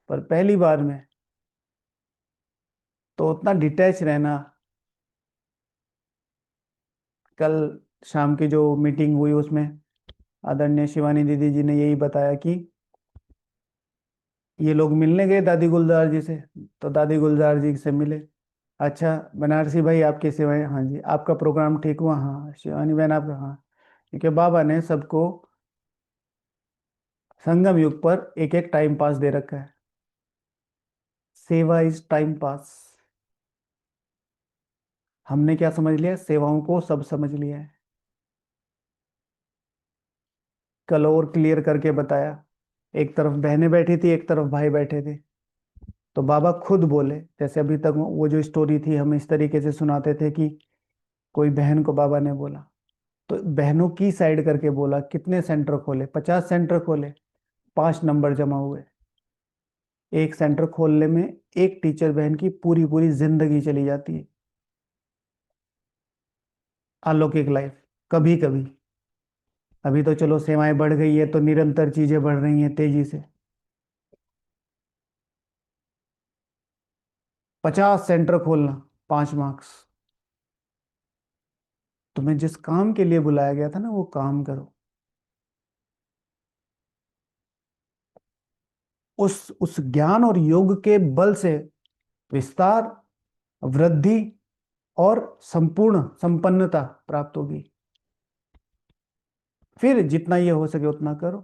पर पहली बार में तो उतना डिटैच रहना, कल शाम की जो मीटिंग हुई उसमें आदरणीय शिवानी दीदी जी ने यही बताया कि ये लोग मिलने गए दादी गुलजार जी से, तो दादी गुलजार जी से मिले। अच्छा बनारसी भाई आपकी सेवाएं, हाँ जी आपका प्रोग्राम ठीक हुआ, हाँ शिवानी बहन आपका, हाँ। क्योंकि बाबा ने सबको संगम युग पर एक एक टाइम पास दे रखा है। सेवा इज टाइम पास। हमने क्या समझ लिया, सेवाओं को सब समझ लिया है। कल और क्लियर करके बताया। एक तरफ बहनें बैठी थी, एक तरफ भाई बैठे थे। तो बाबा खुद बोले, जैसे अभी तक वो जो स्टोरी थी हम इस तरीके से सुनाते थे कि कोई बहन को बाबा ने बोला, तो बहनों की साइड करके बोला कितने सेंटर खोले, 50 सेंटर खोले, 5 नंबर जमा हुए। एक सेंटर खोलने में एक टीचर बहन की पूरी पूरी जिंदगी चली जाती है। अलौकिक लाइफ। कभी कभी, अभी तो चलो सेवाएं बढ़ गई है तो निरंतर चीजें बढ़ रही हैं तेजी से। 50 सेंटर खोलना, 5 मार्क्स। तुम्हें जिस काम के लिए बुलाया गया था ना वो काम करो। उस ज्ञान और योग के बल से विस्तार, वृद्धि और संपूर्ण संपन्नता प्राप्त होगी। फिर जितना ये हो सके उतना करो।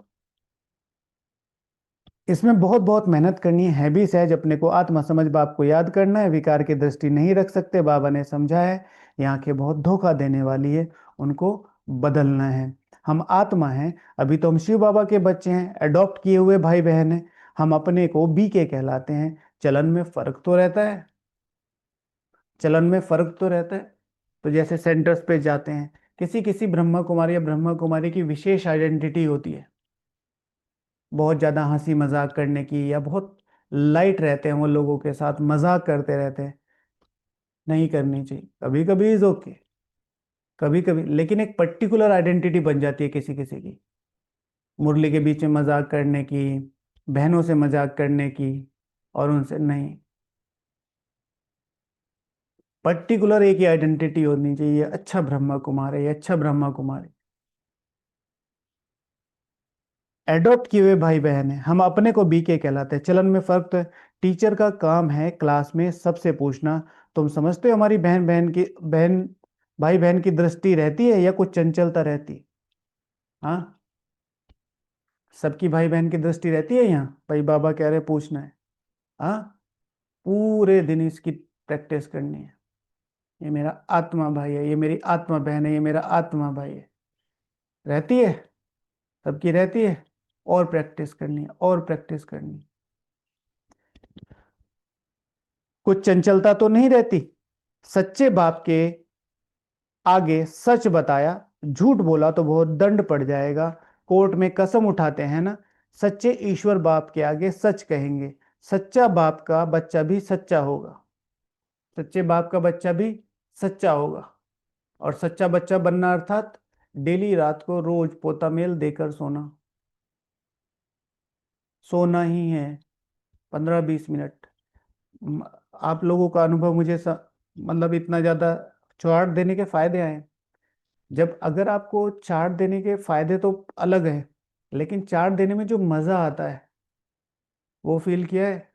इसमें बहुत बहुत मेहनत करनी है भी सहज। अपने को आत्मा समझ बाप को याद करना है, विकार की दृष्टि नहीं रख सकते, बाबा ने समझा है। ये आंखें बहुत धोखा देने वाली है, उनको बदलना है। हम आत्मा हैं, अभी तो हम शिव बाबा के बच्चे हैं, अडॉप्ट किए हुए भाई बहन हैं। हम अपने को बीके कहलाते हैं। चलन में फर्क तो रहता है, चलन में फर्क तो रहता है। तो जैसे सेंटर्स पे जाते हैं, किसी किसी ब्रह्मा कुमारी या ब्रह्मा कुमारी की विशेष आइडेंटिटी होती है, बहुत ज़्यादा हंसी मजाक करने की, या बहुत लाइट रहते हैं वो लोगों के साथ, मजाक करते रहते हैं। नहीं करनी चाहिए, कभी कभी इज ओके, कभी कभी, लेकिन एक पर्टिकुलर आइडेंटिटी बन जाती है किसी किसी की। मुरली के बीच में मजाक करने की, बहनों से मजाक करने की, और उनसे नहीं। पर्टिकुलर एक ही आइडेंटिटी होनी चाहिए, ये अच्छा ब्रह्मा कुमार है, ये अच्छा ब्रह्मा कुमार है। एडॉप्ट किए हुए भाई बहन है, हम अपने को बीके कहलाते हैं। चलन में फर्क तो है। टीचर का काम है क्लास में सबसे पूछना, तुम समझते हो हमारी बहन बहन की बहन, भाई बहन की दृष्टि रहती है या कुछ चंचलता रहती? हाँ, सबकी भाई बहन की दृष्टि रहती है यहाँ? भाई बाबा कह रहे पूछना है। हाँ, पूरे दिन इसकी प्रैक्टिस करनी है। ये मेरा आत्मा भाई है, ये मेरी आत्मा बहन है, ये मेरा आत्मा भाई है। रहती है, सबकी रहती है। और प्रैक्टिस करनी है, और प्रैक्टिस करनी है। कुछ चंचलता तो नहीं रहती। सच्चे बाप के आगे सच बताया, झूठ बोला तो बहुत दंड पड़ जाएगा। कोर्ट में कसम उठाते हैं ना, सच्चे ईश्वर बाप के आगे सच कहेंगे। सच्चा बाप का बच्चा भी सच्चा होगा, सच्चे बाप का बच्चा भी सच्चा होगा। और सच्चा बच्चा बनना अर्थात डेली रात को रोज पोता मेल देकर सोना। सोना ही है, 15-20 मिनट। म- आप लोगों का अनुभव मुझे मतलब इतना ज्यादा चार्ट देने के फायदे आए। जब अगर आपको चार्ट देने के फायदे तो अलग है, लेकिन चार्ट देने में जो मजा आता है वो फील किया है?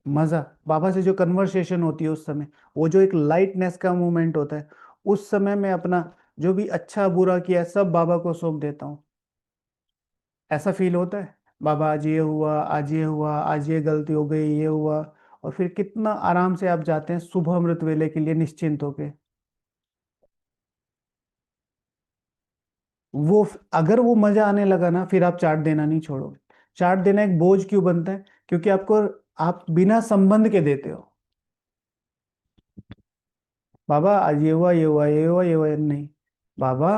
मजा, बाबा से जो कन्वर्सेशन होती है उस समय, वो जो एक लाइटनेस का मूवमेंट होता है, उस समय मैं अपना जो भी अच्छा बुरा किया है, सब बाबा को सौंप देता हूँ। ऐसा फील होता है, बाबा आज ये हुआ, आज ये हुआ, आज ये गलती हो गई, ये हुआ। और फिर कितना आराम से आप जाते हैं सुबह अमृत वेले के लिए निश्चिंत होके। अगर वो मजा आने लगा ना, फिर आप चार्ट देना नहीं छोड़ोगे। चार्ट देना एक बोझ क्यों बनता है? क्योंकि आपको, आप बिना संबंध के देते हो। बाबा आज ये हुआ, ये हुआ, ये हुआ, ये हुआ, नहीं बाबा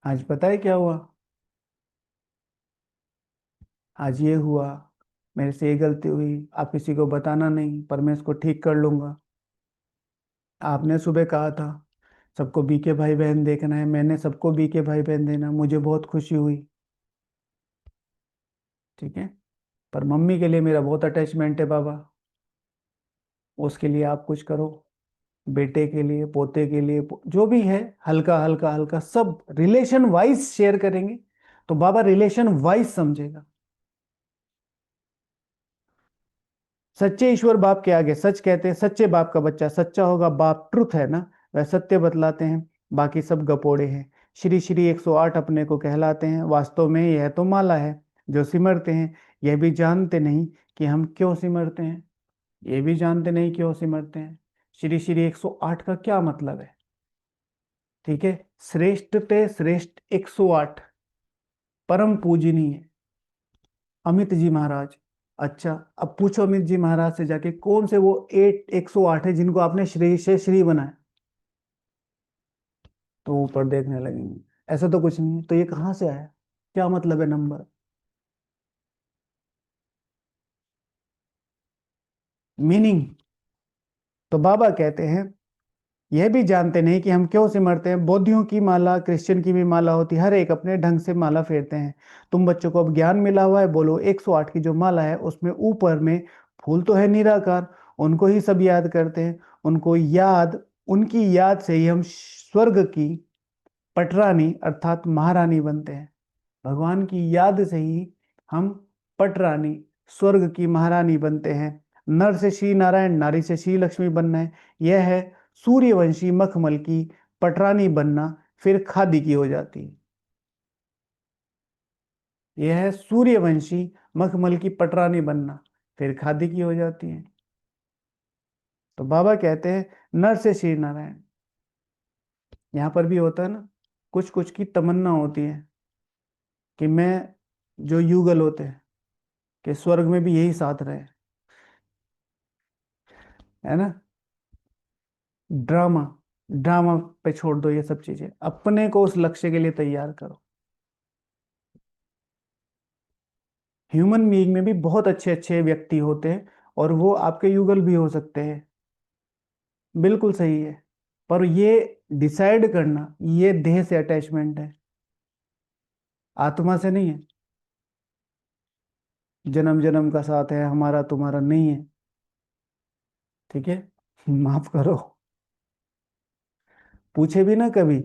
आज पता है क्या हुआ, आज ये हुआ, मेरे से ये गलती हुई, आप किसी को बताना नहीं, पर मैं इसको ठीक कर लूंगा। आपने सुबह कहा था सबको बीके भाई बहन देखना है, मैंने सबको बीके भाई बहन देना, मुझे बहुत खुशी हुई। ठीक है, पर मम्मी के लिए मेरा बहुत अटैचमेंट है बाबा। उसके लिए आप कुछ करो, बेटे के लिए, पोते के लिए, जो भी है, हल्का हल्का हल्का सब रिलेशन वाइज शेयर करेंगे तो बाबा रिलेशन वाइज समझेगा। सच्चे ईश्वर बाप के आगे सच कहते हैं, सच्चे बाप का बच्चा सच्चा होगा, बाप ट्रुथ है ना, वह सत्य बतलाते हैं, बाकी सब गपोड़े हैं। श्री श्री 108 अपने को कहलाते हैं, वास्तव में यह तो माला है जो सिमरते हैं, यह भी जानते नहीं कि हम क्यों सिमरते हैं, ये भी जानते नहीं क्यों सिमरते हैं। श्री श्री 108 का क्या मतलब है? ठीक है, श्रेष्ठ ते श्रेष्ठ 108 परम पूजनीय अमित जी महाराज। अच्छा, अब पूछो अमित जी महाराज से जाके कौन से वो 108 है जिनको आपने श्री से श्री बनाया? तो ऊपर देखने लगेंगे, ऐसा तो कुछ नहीं है, तो ये कहाँ से आया, क्या मतलब है नंबर? मीनिंग। तो बाबा कहते हैं यह भी जानते नहीं कि हम क्यों सिमरते हैं, बौद्धियों की माला, क्रिश्चियन की भी माला होती है, हर एक अपने ढंग से माला फेरते हैं। तुम बच्चों को अब ज्ञान मिला हुआ है, बोलो 108 की जो माला है उसमें ऊपर में फूल तो है निराकार, उनको ही सब याद करते हैं, उनको याद, उनकी याद से ही हम स्वर्ग की पटरानी अर्थात महारानी बनते हैं। भगवान की याद से ही हम पटरानी, स्वर्ग की महारानी बनते हैं। नर से श्री नारायण, नारी से श्री लक्ष्मी बनना है, यह है सूर्यवंशी मखमल की पटरानी बनना, फिर खादी की हो जाती है। यह है सूर्यवंशी मखमल की पटरानी बनना, फिर खादी की हो जाती है। तो बाबा कहते हैं नर से श्री नारायण, यहाँ पर भी होता है ना, कुछ कुछ की तमन्ना होती है कि मैं, जो युगल होते हैं कि स्वर्ग में भी यही साथ रहे, है ना। ड्रामा, ड्रामा पे छोड़ दो ये सब चीजें, अपने को उस लक्ष्य के लिए तैयार करो। ह्यूमन बीइंग में भी बहुत अच्छे अच्छे व्यक्ति होते हैं और वो आपके युगल भी हो सकते हैं, बिल्कुल सही है। पर ये डिसाइड करना, ये देह से अटैचमेंट है, आत्मा से नहीं है। जन्म जन्म का साथ है हमारा, तुम्हारा नहीं है। ठीक है, माफ करो। पूछे भी ना कभी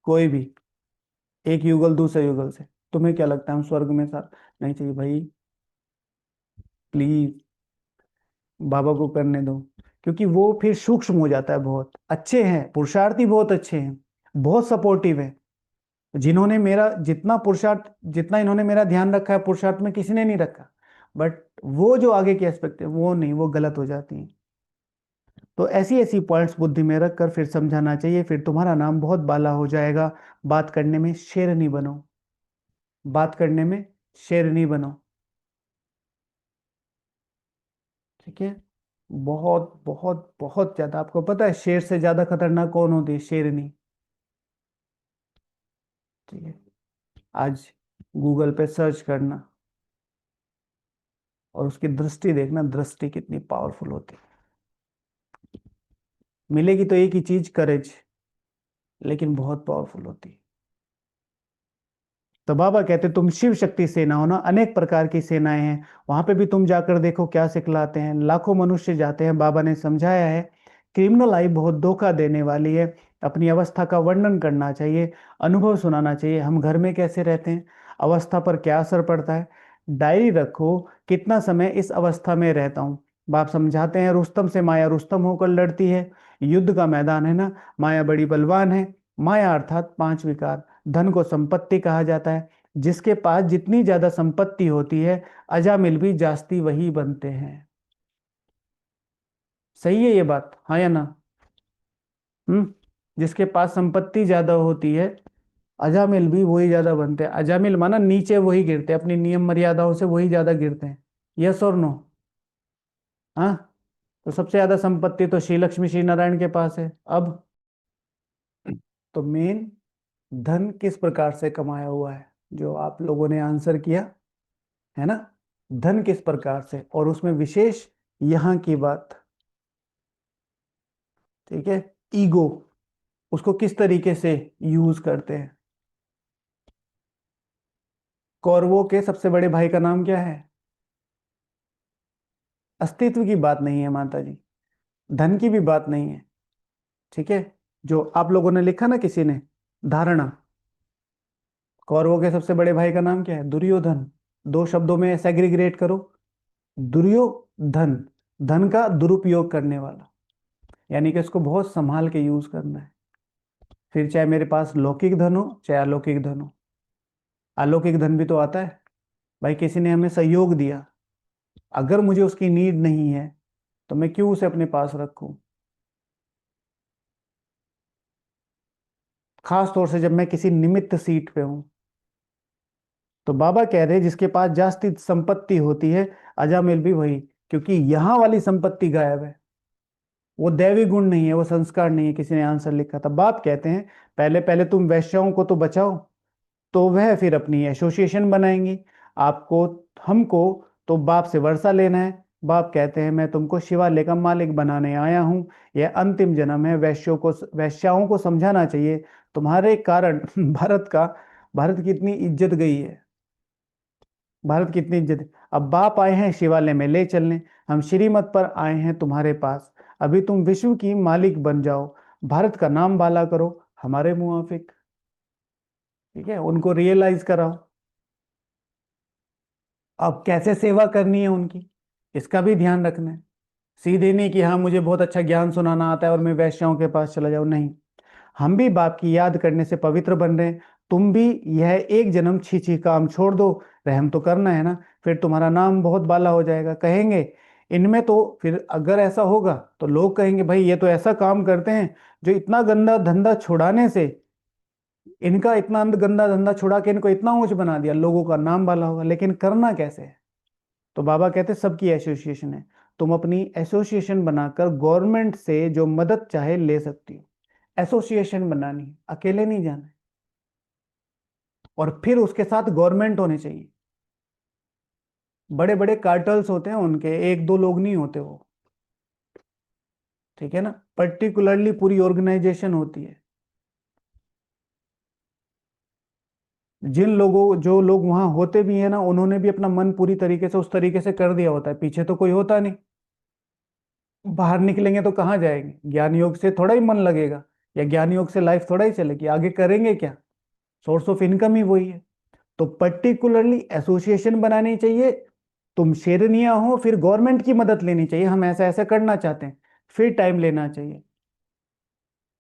कोई भी एक युगल दूसरे युगल से, तुम्हें क्या लगता है हम स्वर्ग में साथ, नहीं चाहिए भाई, प्लीज बाबा को करने दो। क्योंकि वो फिर सूक्ष्म हो जाता है, बहुत अच्छे हैं पुरुषार्थी, बहुत अच्छे हैं, बहुत सपोर्टिव है, जिन्होंने मेरा जितना पुरुषार्थ, जितना इन्होंने मेरा ध्यान रखा है पुरुषार्थ में किसी ने नहीं रखा, बट वो जो आगे की एस्पेक्ट है वो नहीं, वो गलत हो जाती है। तो ऐसी ऐसी पॉइंट्स बुद्धि में रख कर फिर समझाना चाहिए, फिर तुम्हारा नाम बहुत बाला हो जाएगा। बात करने में शेर नहीं बनो, बात करने में शेर नहीं बनो। ठीक है, बहुत बहुत बहुत ज्यादा, आपको पता है शेर से ज्यादा खतरनाक कौन होती है? शेरनी। ठीक है, आज गूगल पे सर्च करना और उसकी दृष्टि देखना, दृष्टि कितनी पावरफुल होती है। मिलेगी तो एक ही चीज, करेज, लेकिन बहुत पावरफुल होती है। तो बाबा कहते तुम शिव शक्ति सेना हो ना, अनेक प्रकार की सेनाएं हैं, वहां पे भी तुम जाकर देखो क्या सिखलाते हैं। लाखों मनुष्य जाते हैं, बाबा ने समझाया है, क्रिमिनल लाइफ बहुत धोखा देने वाली है, अपनी अवस्था का वर्णन करना चाहिए, अनुभव सुनाना चाहिए, हम घर में कैसे रहते हैं, अवस्था पर क्या असर पड़ता है, डायरी रखो कितना समय इस अवस्था में रहता हूँ। बाप समझाते हैं रुस्तम से माया रुस्तम होकर लड़ती है, युद्ध का मैदान है ना, माया बड़ी बलवान है। माया अर्थात पांच विकार, धन को संपत्ति कहा जाता है, जिसके पास जितनी ज्यादा संपत्ति होती है, अजामिल भी जास्ती वही बनते हैं। सही है ये बात, हाँ या ना? जिसके पास संपत्ति ज्यादा होती है, अजामिल भी वही ज्यादा बनते हैं। अजामिल माना नीचे वही गिरते हैं, अपनी नियम मर्यादाओं से वही ज्यादा गिरते हैं। यस और नो? हाँ। तो सबसे ज्यादा संपत्ति तो श्री लक्ष्मी श्री नारायण के पास है। अब तो मेन, धन किस प्रकार से कमाया हुआ है, जो आप लोगों ने आंसर किया है ना, धन किस प्रकार से, और उसमें विशेष यहाँ की बात, ठीक है, ईगो, उसको किस तरीके से यूज करते हैं। कौरवों के सबसे बड़े भाई का नाम क्या है? अस्तित्व की बात नहीं है माता जी, धन की भी बात नहीं है। ठीक है, जो आप लोगों ने लिखा ना किसी ने, धारणा, कौरवों के सबसे बड़े भाई का नाम क्या है? दुर्योधन। दो शब्दों में सेग्रीग्रेट करो, दुर्योधन, धन का दुरुपयोग करने वाला, यानी कि इसको बहुत संभाल के यूज करना है। फिर चाहे मेरे पास लौकिक धन हो चाहे अलौकिक धन हो, अलौकिक धन भी तो आता है भाई, किसी ने हमें सहयोग दिया, अगर मुझे उसकी नीड नहीं है तो मैं क्यों उसे अपने पास रखूं? खास तौर से जब मैं किसी निमित्त सीट पे हूं। तो बाबा कह रहे जिसके पास जास्ती संपत्ति होती है, अजामिल भी वही, क्योंकि यहां वाली संपत्ति गायब है। वो दैवी गुण नहीं है, वो संस्कार नहीं है। किसी ने आंसर लिखा था, बाप कहते हैं पहले पहले तुम वैश्याओं को तो बचाओ, तो वह फिर अपनी एसोसिएशन बनाएंगी आपको, हमको तो बाप से वर्षा लेना है। बाप कहते हैं मैं तुमको शिवालय का मालिक बनाने आया हूं, यह अंतिम जन्म है। वैश्याओं को समझाना चाहिए तुम्हारे कारण भारत की इतनी इज्जत गई है, भारत की इतनी इज्जत है। अब बाप आए हैं शिवालय में ले चलने, हम श्रीमत पर आए हैं तुम्हारे पास, अभी तुम विश्व की मालिक बन जाओ, भारत का नाम बाला करो हमारे मुआफिक। ठीक है, उनको रियलाइज कराओ। अब कैसे सेवा करनी है उनकी, इसका भी ध्यान रखना है। सीधे नहीं कि हाँ मुझे बहुत अच्छा ज्ञान सुनाना आता है और मैं वैश्याओं के पास चला जाऊं, नहीं। हम भी बाप की याद करने से पवित्र बन रहे हैं, तुम भी यह एक जन्म छी छी काम छोड़ दो, रहम तो करना है ना, फिर तुम्हारा नाम बहुत बाला हो जाएगा। कहेंगे इनमें तो, फिर अगर ऐसा होगा तो लोग कहेंगे भाई ये तो ऐसा काम करते हैं जो इतना गंदा धंधा छुड़ाने से, इनका इतना गंदा धंधा छुड़ा के इनको इतना ऊंच बना दिया, लोगों का नाम बाला होगा। लेकिन करना कैसे है? तो बाबा कहते सबकी एसोसिएशन है, तुम अपनी एसोसिएशन बनाकर गवर्नमेंट से जो मदद चाहे ले सकती हो। एसोसिएशन बनानी है, अकेले नहीं जाना है। और फिर उसके साथ गवर्नमेंट होने चाहिए। बड़े बड़े कार्टल्स होते हैं उनके, एक दो लोग नहीं होते वो। ठीक है ना, पर्टिकुलरली पूरी ऑर्गेनाइजेशन होती है। जिन लोगों, जो लोग वहां होते भी है ना, उन्होंने भी अपना मन पूरी तरीके से उस तरीके से कर दिया होता है, पीछे तो कोई होता नहीं। बाहर निकलेंगे तो कहाँ जाएंगे? ज्ञान योग से थोड़ा ही मन लगेगा, या ज्ञान योग से लाइफ थोड़ा ही चलेगी, आगे करेंगे क्या? सोर्स ऑफ इनकम ही वही है। तो पर्टिकुलरली एसोसिएशन बनानी चाहिए, तुम शेरनिया हो, फिर गवर्नमेंट की मदद लेनी चाहिए, हम ऐसा ऐसा करना चाहते हैं, फिर टाइम लेना चाहिए।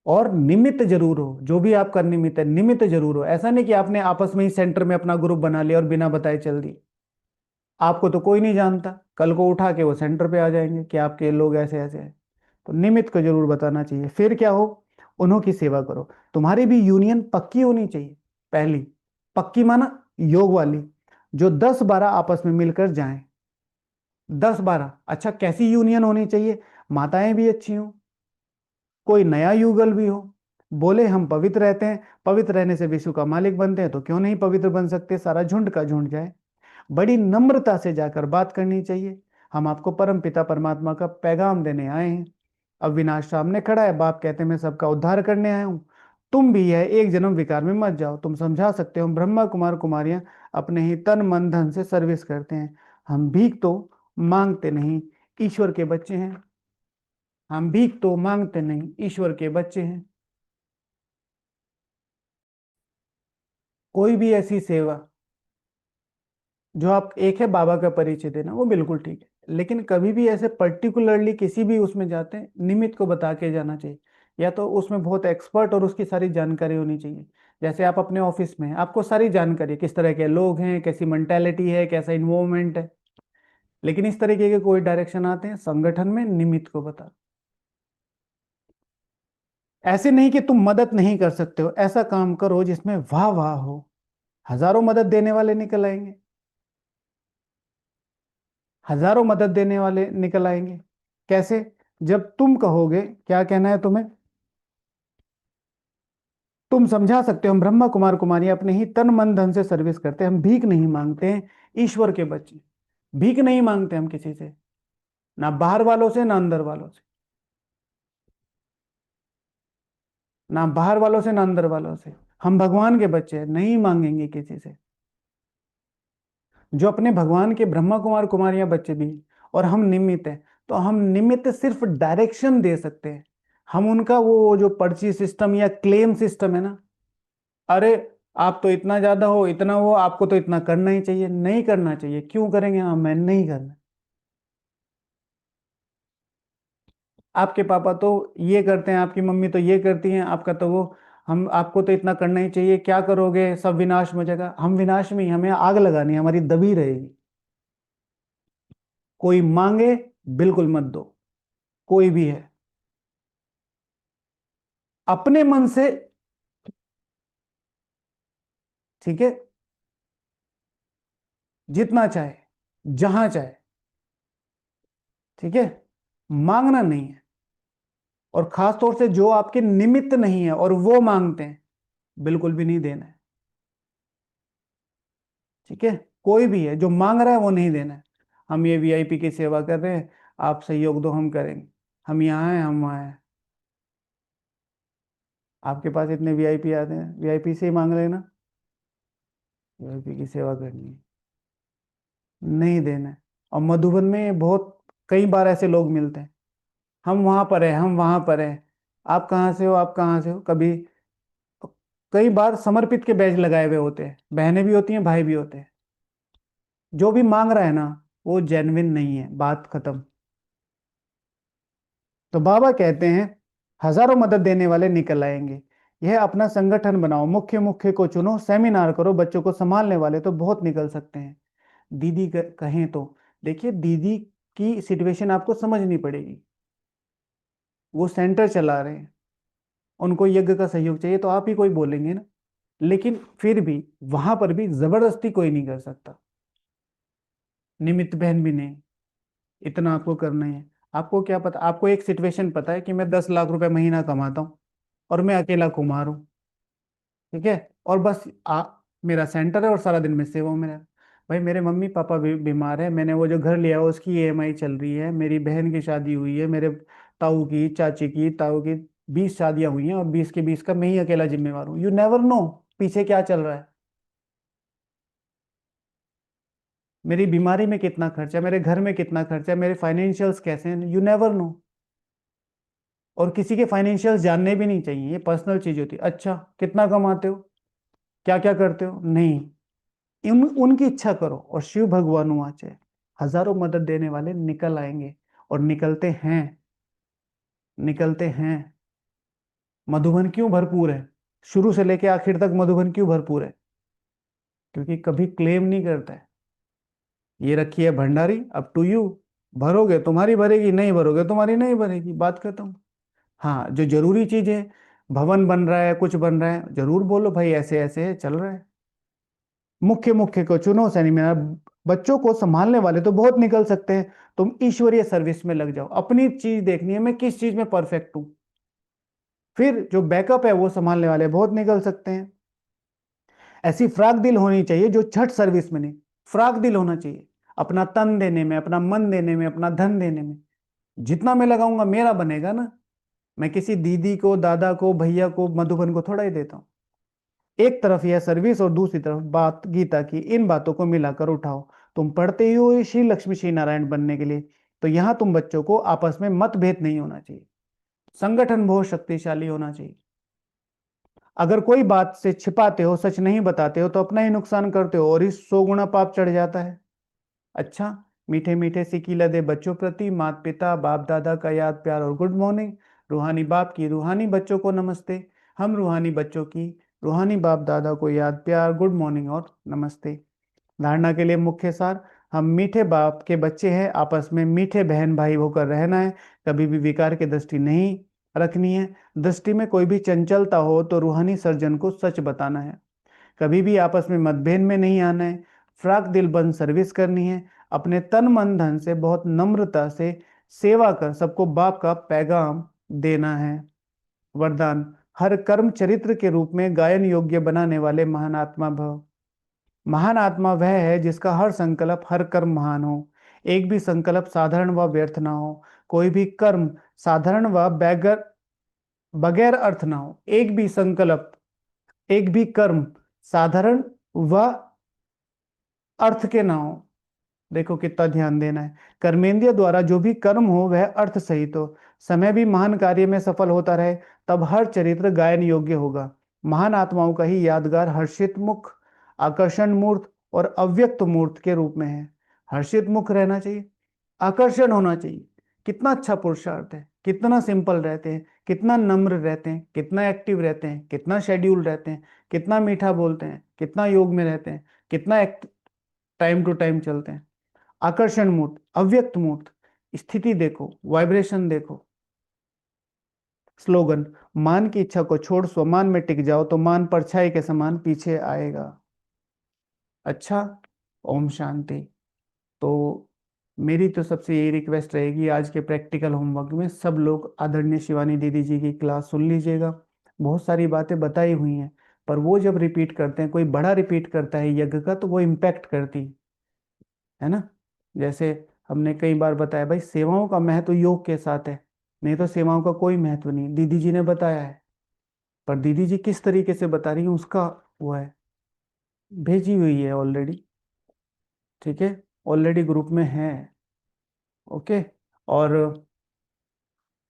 और निमित्त जरूर हो, जो भी आपका निमित्त है निमित्त जरूर हो। ऐसा नहीं कि आपने आपस में ही सेंटर में अपना ग्रुप बना लिया और बिना बताए चल दी, आपको तो कोई नहीं जानता, कल को उठा के वो सेंटर पे आ जाएंगे कि आपके लोग ऐसे ऐसे हैं। तो निमित्त को जरूर बताना चाहिए। फिर क्या हो, उन्हों की सेवा करो। तुम्हारी भी यूनियन पक्की होनी चाहिए। पहली पक्की माना योग वाली, जो 10-12 आपस में मिलकर जाएं। 10-12, अच्छा कैसी यूनियन होनी चाहिए? माताएं भी अच्छी हों, कोई नया युगल भी हो, बोले हम पवित्र रहते हैं, पवित्र रहने से विश्व का मालिक बनते हैं, तो क्यों नहीं पवित्र बन सकते? सारा झुंड का झुंड जाए। बड़ी नम्रता से जाकर बात करनी चाहिए, हम आपको परम पिता परमात्मा का पैगाम देने आए हैं। अविनाश सामने खड़ा है, बाप कहते हैं मैं सबका उद्धार करने आया हूं, तुम भी यह एक जन्म विकार में मत जाओ। तुम समझा सकते हो ब्रह्मा कुमार कुमारियां अपने ही तन मन धन से सर्विस करते हैं, हम भीख तो मांगते नहीं, ईश्वर के बच्चे हैं। हम भीख तो मांगते नहीं, ईश्वर के बच्चे हैं। कोई भी ऐसी सेवा जो आप, एक है बाबा का परिचय देना, वो बिल्कुल ठीक है, लेकिन कभी भी ऐसे पर्टिकुलरली किसी भी उसमें जाते हैं, निमित्त को बता के जाना चाहिए, या तो उसमें बहुत एक्सपर्ट और उसकी सारी जानकारी होनी चाहिए। जैसे आप अपने ऑफिस में हैं, आपको सारी जानकारी है, किस तरह के लोग हैं, कैसी मेंटेलिटी है, कैसा इन्वॉल्वमेंट है, लेकिन इस तरीके के कोई डायरेक्शन आते हैं संगठन में, निमित्त को बता। ऐसे नहीं कि तुम मदद नहीं कर सकते हो, ऐसा काम करो जिसमें वाह वाह हो, हजारों मदद देने वाले निकल आएंगे, हजारों मदद देने वाले निकल आएंगे। कैसे? जब तुम कहोगे, क्या कहना है तुम्हें, तुम समझा सकते हो हम ब्रह्मा कुमार कुमारी अपने ही तन मन धन से सर्विस करते हैं, हम भीख नहीं मांगते हैं, ईश्वर के बच्चे। भीख नहीं मांगते हम किसी से, ना बाहर वालों से ना अंदर वालों से, ना बाहर वालों से ना अंदर वालों से। हम भगवान के बच्चे हैं, नहीं मांगेंगे किसी से। जो अपने भगवान के ब्रह्मा कुमार कुमारियां बच्चे भी हैं, और हम निमित्त हैं। तो हम निमित्त सिर्फ डायरेक्शन दे सकते हैं। हम उनका वो जो पर्ची सिस्टम या क्लेम सिस्टम है ना, अरे आप तो इतना ज्यादा हो, इतना हो, आपको तो इतना करना ही चाहिए, नहीं करना चाहिए, क्यों करेंगे, हाँ मैं नहीं करना। आपके पापा तो ये करते हैं, आपकी मम्मी तो ये करती हैं, आपका तो वो, हम आपको तो इतना करना ही चाहिए, क्या करोगे, सब विनाश में हो जाएगा। हम विनाश में ही, हमें आग लगानी है, हमारी दबी रहेगी। कोई मांगे, बिल्कुल मत दो, कोई भी है। अपने मन से, ठीक है, जितना चाहे, जहां चाहे, ठीक है, मांगना नहीं है। और खास तौर से जो आपके निमित्त नहीं है और वो मांगते हैं, बिल्कुल भी नहीं देना है। ठीक है, कोई भी है जो मांग रहा है वो नहीं देना है। हम ये वीआईपी की सेवा कर रहे हैं, आप सहयोग दो, हम करेंगे, हम यहाँ हैं, हम वहाँ हैं। आपके पास इतने वीआईपी आते हैं, वीआईपी से ही मांग रहे हैं ना, वीआईपी की सेवा करनी है, नहीं देना है। और मधुबन में बहुत कई बार ऐसे लोग मिलते हैं, हम वहां पर हैं, हम वहां पर हैं, आप कहाँ से हो, आप कहाँ से हो, कभी कई बार समर्पित के बैज लगाए हुए होते हैं, बहनें भी होती हैं, भाई भी होते हैं। जो भी मांग रहा है ना, वो जेन्युइन नहीं है, बात खत्म। तो बाबा कहते हैं, हजारों मदद देने वाले निकल आएंगे। यह अपना संगठन बनाओ, मुख्य मुख्य को चुनो, सेमिनार करो, बच्चों को संभालने वाले तो बहुत निकल सकते हैं। दीदी कहें तो, देखिए दीदी की सिचुएशन आपको समझनी पड़ेगी। वो सेंटर चला रहे हैं, उनको यज्ञ का सहयोग चाहिए, तो आप ही कोई बोलेंगे ना। लेकिन फिर भी वहां पर भी जबरदस्ती कोई नहीं कर सकता, निमित्त बहन भी नहीं। इतना आपको करना ही है। आपको क्या पता, आपको एक सिचुएशन पता है कि मैं 10 लाख रुपए महीना कमाता हूँ और मैं अकेला कुमार हूँ, ठीक है, और बस मेरा सेंटर है और सारा दिन मैं सेवा में रह। भाई मेरे मम्मी पापा भी बीमार है, मैंने वो जो घर लिया है उसकी ईएमआई चल रही है, मेरी बहन की शादी हुई है, मेरे ताऊ की, चाची की, ताऊ की 20 शादियां हुई हैं, और 20 के 20 का मैं ही अकेला जिम्मेवार हूँ। यू नेवर नो पीछे क्या चल रहा है, मेरी बीमारी में कितना खर्चा, मेरे घर में कितना खर्चा, मेरे फाइनेंशियल्स कैसे हैं, यू नेवर नो। और किसी के फाइनेंशियल्स जानने भी नहीं चाहिए, ये पर्सनल चीज होती है। अच्छा कितना कमाते हो, क्या क्या करते हो, नहीं, उनकी इच्छा करो और शिव भगवान वाचे, हजारों मदद देने वाले निकल आएंगे। और निकलते हैं, निकलते हैं। मधुबन क्यों भरपूर है, शुरू से लेके आखिर तक मधुबन क्यों भरपूर है, क्योंकि कभी क्लेम नहीं करता है। ये रखी है भंडारी, अब टू यू, भरोगे तुम्हारी भरेगी, नहीं भरोगे तुम्हारी नहीं भरेगी, बात खत्म। हाँ जो जरूरी चीज है, भवन बन रहा है, कुछ बन रहा है, जरूर बोलो भाई ऐसे ऐसे है, चल रहा है। मुख्य मुख्य को चुनो, सेमिनार, बच्चों को संभालने वाले तो बहुत निकल सकते हैं। तुम ईश्वरीय सर्विस में लग जाओ, अपनी चीज देखनी है, मैं किस चीज में परफेक्ट हूं। फिर जो बैकअप है वो संभालने वाले बहुत निकल सकते हैं। ऐसी फ्राक दिल होनी चाहिए जो छठ सर्विस में नहीं, फ्राक दिल होना चाहिए, अपना तन देने में, अपना मन देने में, अपना धन देने में। जितना मैं लगाऊंगा मेरा बनेगा ना, मैं किसी दीदी को, दादा को, भैया को, मधुबन को थोड़ा ही देता हूँ। एक तरफ यह सर्विस और दूसरी तरफ बात गीता की, इन बातों को मिलाकर उठाओ। तुम पढ़ते ही हो ये श्री लक्ष्मी श्री नारायण बनने के लिए, तो यहां तुम बच्चों को आपस में मतभेद नहीं होना चाहिए, संगठन बहुत शक्तिशाली होना चाहिए। अगर कोई बात से छिपाते हो, सच नहीं बताते हो, तो अपना ही नुकसान करते हो और इस 100 गुना पाप चढ़ जाता है। अच्छा, मीठे मीठे सिक्की लदे बच्चों प्रति माता पिता बाप दादा का याद प्यार और गुड मॉर्निंग। रूहानी बाप की रूहानी बच्चों को नमस्ते। हम रूहानी बच्चों की रूहानी बाप दादा को याद प्यार, गुड मॉर्निंग और नमस्ते। धारणा के लिए मुख्य सार, हम मीठे बाप के बच्चे हैं, आपस में मीठे बहन भाई होकर रहना है, कभी भी विकार की दृष्टि नहीं रखनी है। दृष्टि में कोई भी चंचलता हो तो रूहानी सर्जन को सच बताना है। कभी भी आपस में मतभेद में नहीं आना है, फ्राक दिल बंद सर्विस करनी है, अपने तन मन धन से बहुत नम्रता से सेवा कर सबको बाप का पैगाम देना है। वरदान, हर कर्म चरित्र के रूप में गायन योग्य बनाने वाले महान आत्मा भव। महान आत्मा वह है जिसका हर संकल्प, हर कर्म महान हो। एक भी संकल्प साधारण व व्यर्थ ना हो, कोई भी कर्म साधारण व बगैर बगैर अर्थ ना हो। एक भी संकल्प, एक भी कर्म साधारण व अर्थ के ना हो। देखो कितना ध्यान देना है। कर्मेंद्रिय द्वारा जो भी कर्म हो वह अर्थ सहित हो, समय भी महान कार्य में सफल होता रहे, तब हर चरित्र गायन योग्य होगा। महान आत्माओं का ही यादगार हर्षित मुख, आकर्षण मूर्त और अव्यक्त मूर्त के रूप में है। हर्षित मुख रहना चाहिए, आकर्षण होना चाहिए। कितना अच्छा पुरुषार्थ है, कितना सिंपल रहते हैं, कितना नम्र रहते हैं, कितना एक्टिव रहते हैं, कितना शेड्यूल रहते हैं, कितना मीठा बोलते हैं, कितना योग में रहते हैं, कितना टाइम टू टाइम चलते हैं। आकर्षण मूर्त, अव्यक्त मूर्त, स्थिति देखो, वाइब्रेशन देखो। स्लोगन, मान की इच्छा को छोड़ स्वमान में टिक जाओ तो मान परछाई के समान पीछे आएगा। अच्छा, ओम शांति। तो मेरी तो सबसे यही रिक्वेस्ट रहेगी, आज के प्रैक्टिकल होमवर्क में सब लोग आदरणीय शिवानी दीदी जी की क्लास सुन लीजिएगा। बहुत सारी बातें बताई हुई हैं, पर वो जब रिपीट करते हैं, कोई बड़ा रिपीट करता है यज्ञ का, तो वो इम्पैक्ट करती है ना। जैसे हमने कई बार बताया भाई, सेवाओं का महत्व योग के साथ है, नहीं तो सेवाओं का कोई महत्व नहीं। दीदी जी ने बताया है, पर दीदी जी किस तरीके से बता रही है उसका वो है, भेजी हुई है ऑलरेडी। ठीक है, ऑलरेडी ग्रुप में है। ओके। और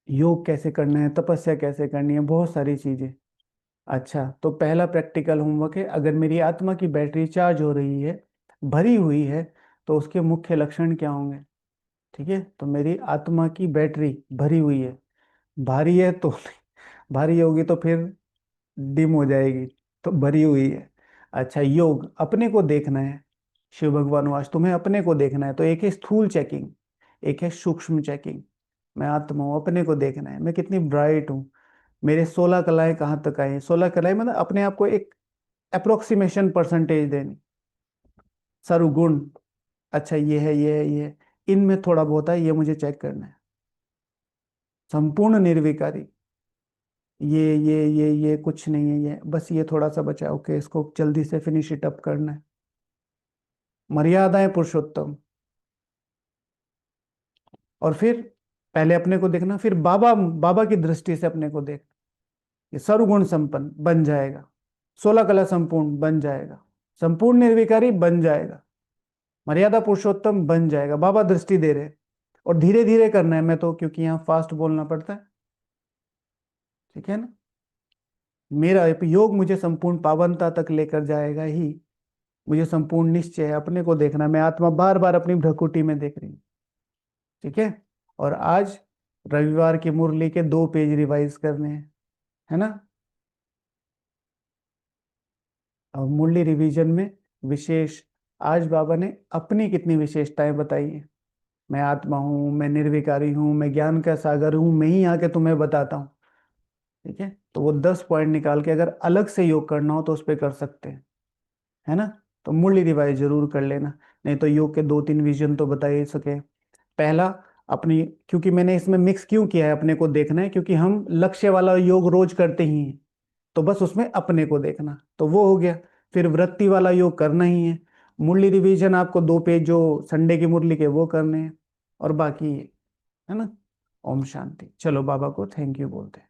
योग कैसे करना है, तपस्या कैसे करनी है, बहुत सारी चीजें। अच्छा, तो पहला प्रैक्टिकल होमवर्क है, अगर मेरी आत्मा की बैटरी चार्ज हो रही है, भरी हुई है, तो उसके मुख्य लक्षण क्या होंगे। ठीक है, तो मेरी आत्मा की बैटरी भरी हुई है, भारी है तो भारी होगी तो फिर डिम हो जाएगी, तो भरी हुई है। अच्छा, योग अपने को देखना है। शिव भगवान आज तुम्हें अपने को देखना है, तो एक है स्थूल चेकिंग, एक है सूक्ष्म चेकिंग। मैं आत्मा हूँ, अपने को देखना है, मैं कितनी ब्राइट हूँ, मेरे 16 कलाएं कहाँ तक आई। 16 कलाएं मतलब अपने आप को एक अप्रोक्सीमेशन परसेंटेज देनी। सर्वगुण, अच्छा ये है, ये है, ये है, इनमें थोड़ा बहुत है, ये मुझे चेक करना है। संपूर्ण निर्विकारी, ये कुछ नहीं है, ये बस ये थोड़ा सा बचा है, ओके, इसको जल्दी से फिनिश इट अप करना है। मर्यादाएं पुरुषोत्तम। और फिर पहले अपने को देखना, फिर बाबा बाबा की दृष्टि से अपने को देख। ये सर्वगुण संपन्न बन जाएगा, 16 कला संपूर्ण बन जाएगा, संपूर्ण निर्विकारी बन जाएगा, मर्यादा पुरुषोत्तम बन जाएगा। बाबा दृष्टि दे रहे। और धीरे धीरे करना है, मैं तो क्योंकि यहाँ फास्ट बोलना पड़ता है। ठीक है ना। मेरा योग मुझे संपूर्ण पावनता तक लेकर जाएगा ही। मुझे संपूर्ण निश्चय है, अपने को देखना है। मैं आत्मा बार बार अपनी भ्रकुटी में देख रही हूँ। ठीक है। और आज रविवार की मुरली के 2 पेज रिवाइज करने हैं, है ना। और मुरली रिवीजन में विशेष, आज बाबा ने अपनी कितनी विशेषताएं बताई है। मैं आत्मा हूँ, मैं निर्विकारी हूँ, मैं ज्ञान का सागर हूँ, मैं ही आके तुम्हें बताता हूँ। ठीक है, तो वो 10 पॉइंट निकाल के अगर अलग से योग करना हो तो उस पर कर सकते हैं, है ना। तो मुरली रिवाइज जरूर कर लेना। नहीं तो योग के 2-3 विजन तो बता ही सके। पहला, अपनी, क्योंकि मैंने इसमें मिक्स क्यों किया है, अपने को देखना है, क्योंकि हम लक्ष्य वाला योग रोज करते ही हैं, तो बस उसमें अपने को देखना, तो वो हो गया। फिर वृत्ति वाला योग करना ही है। मुरली रिवीजन आपको 2 पेज जो संडे की मुरली के वो करने हैं, और बाकी है ना। ओम शांति। चलो बाबा को थैंक यू बोलते हैं।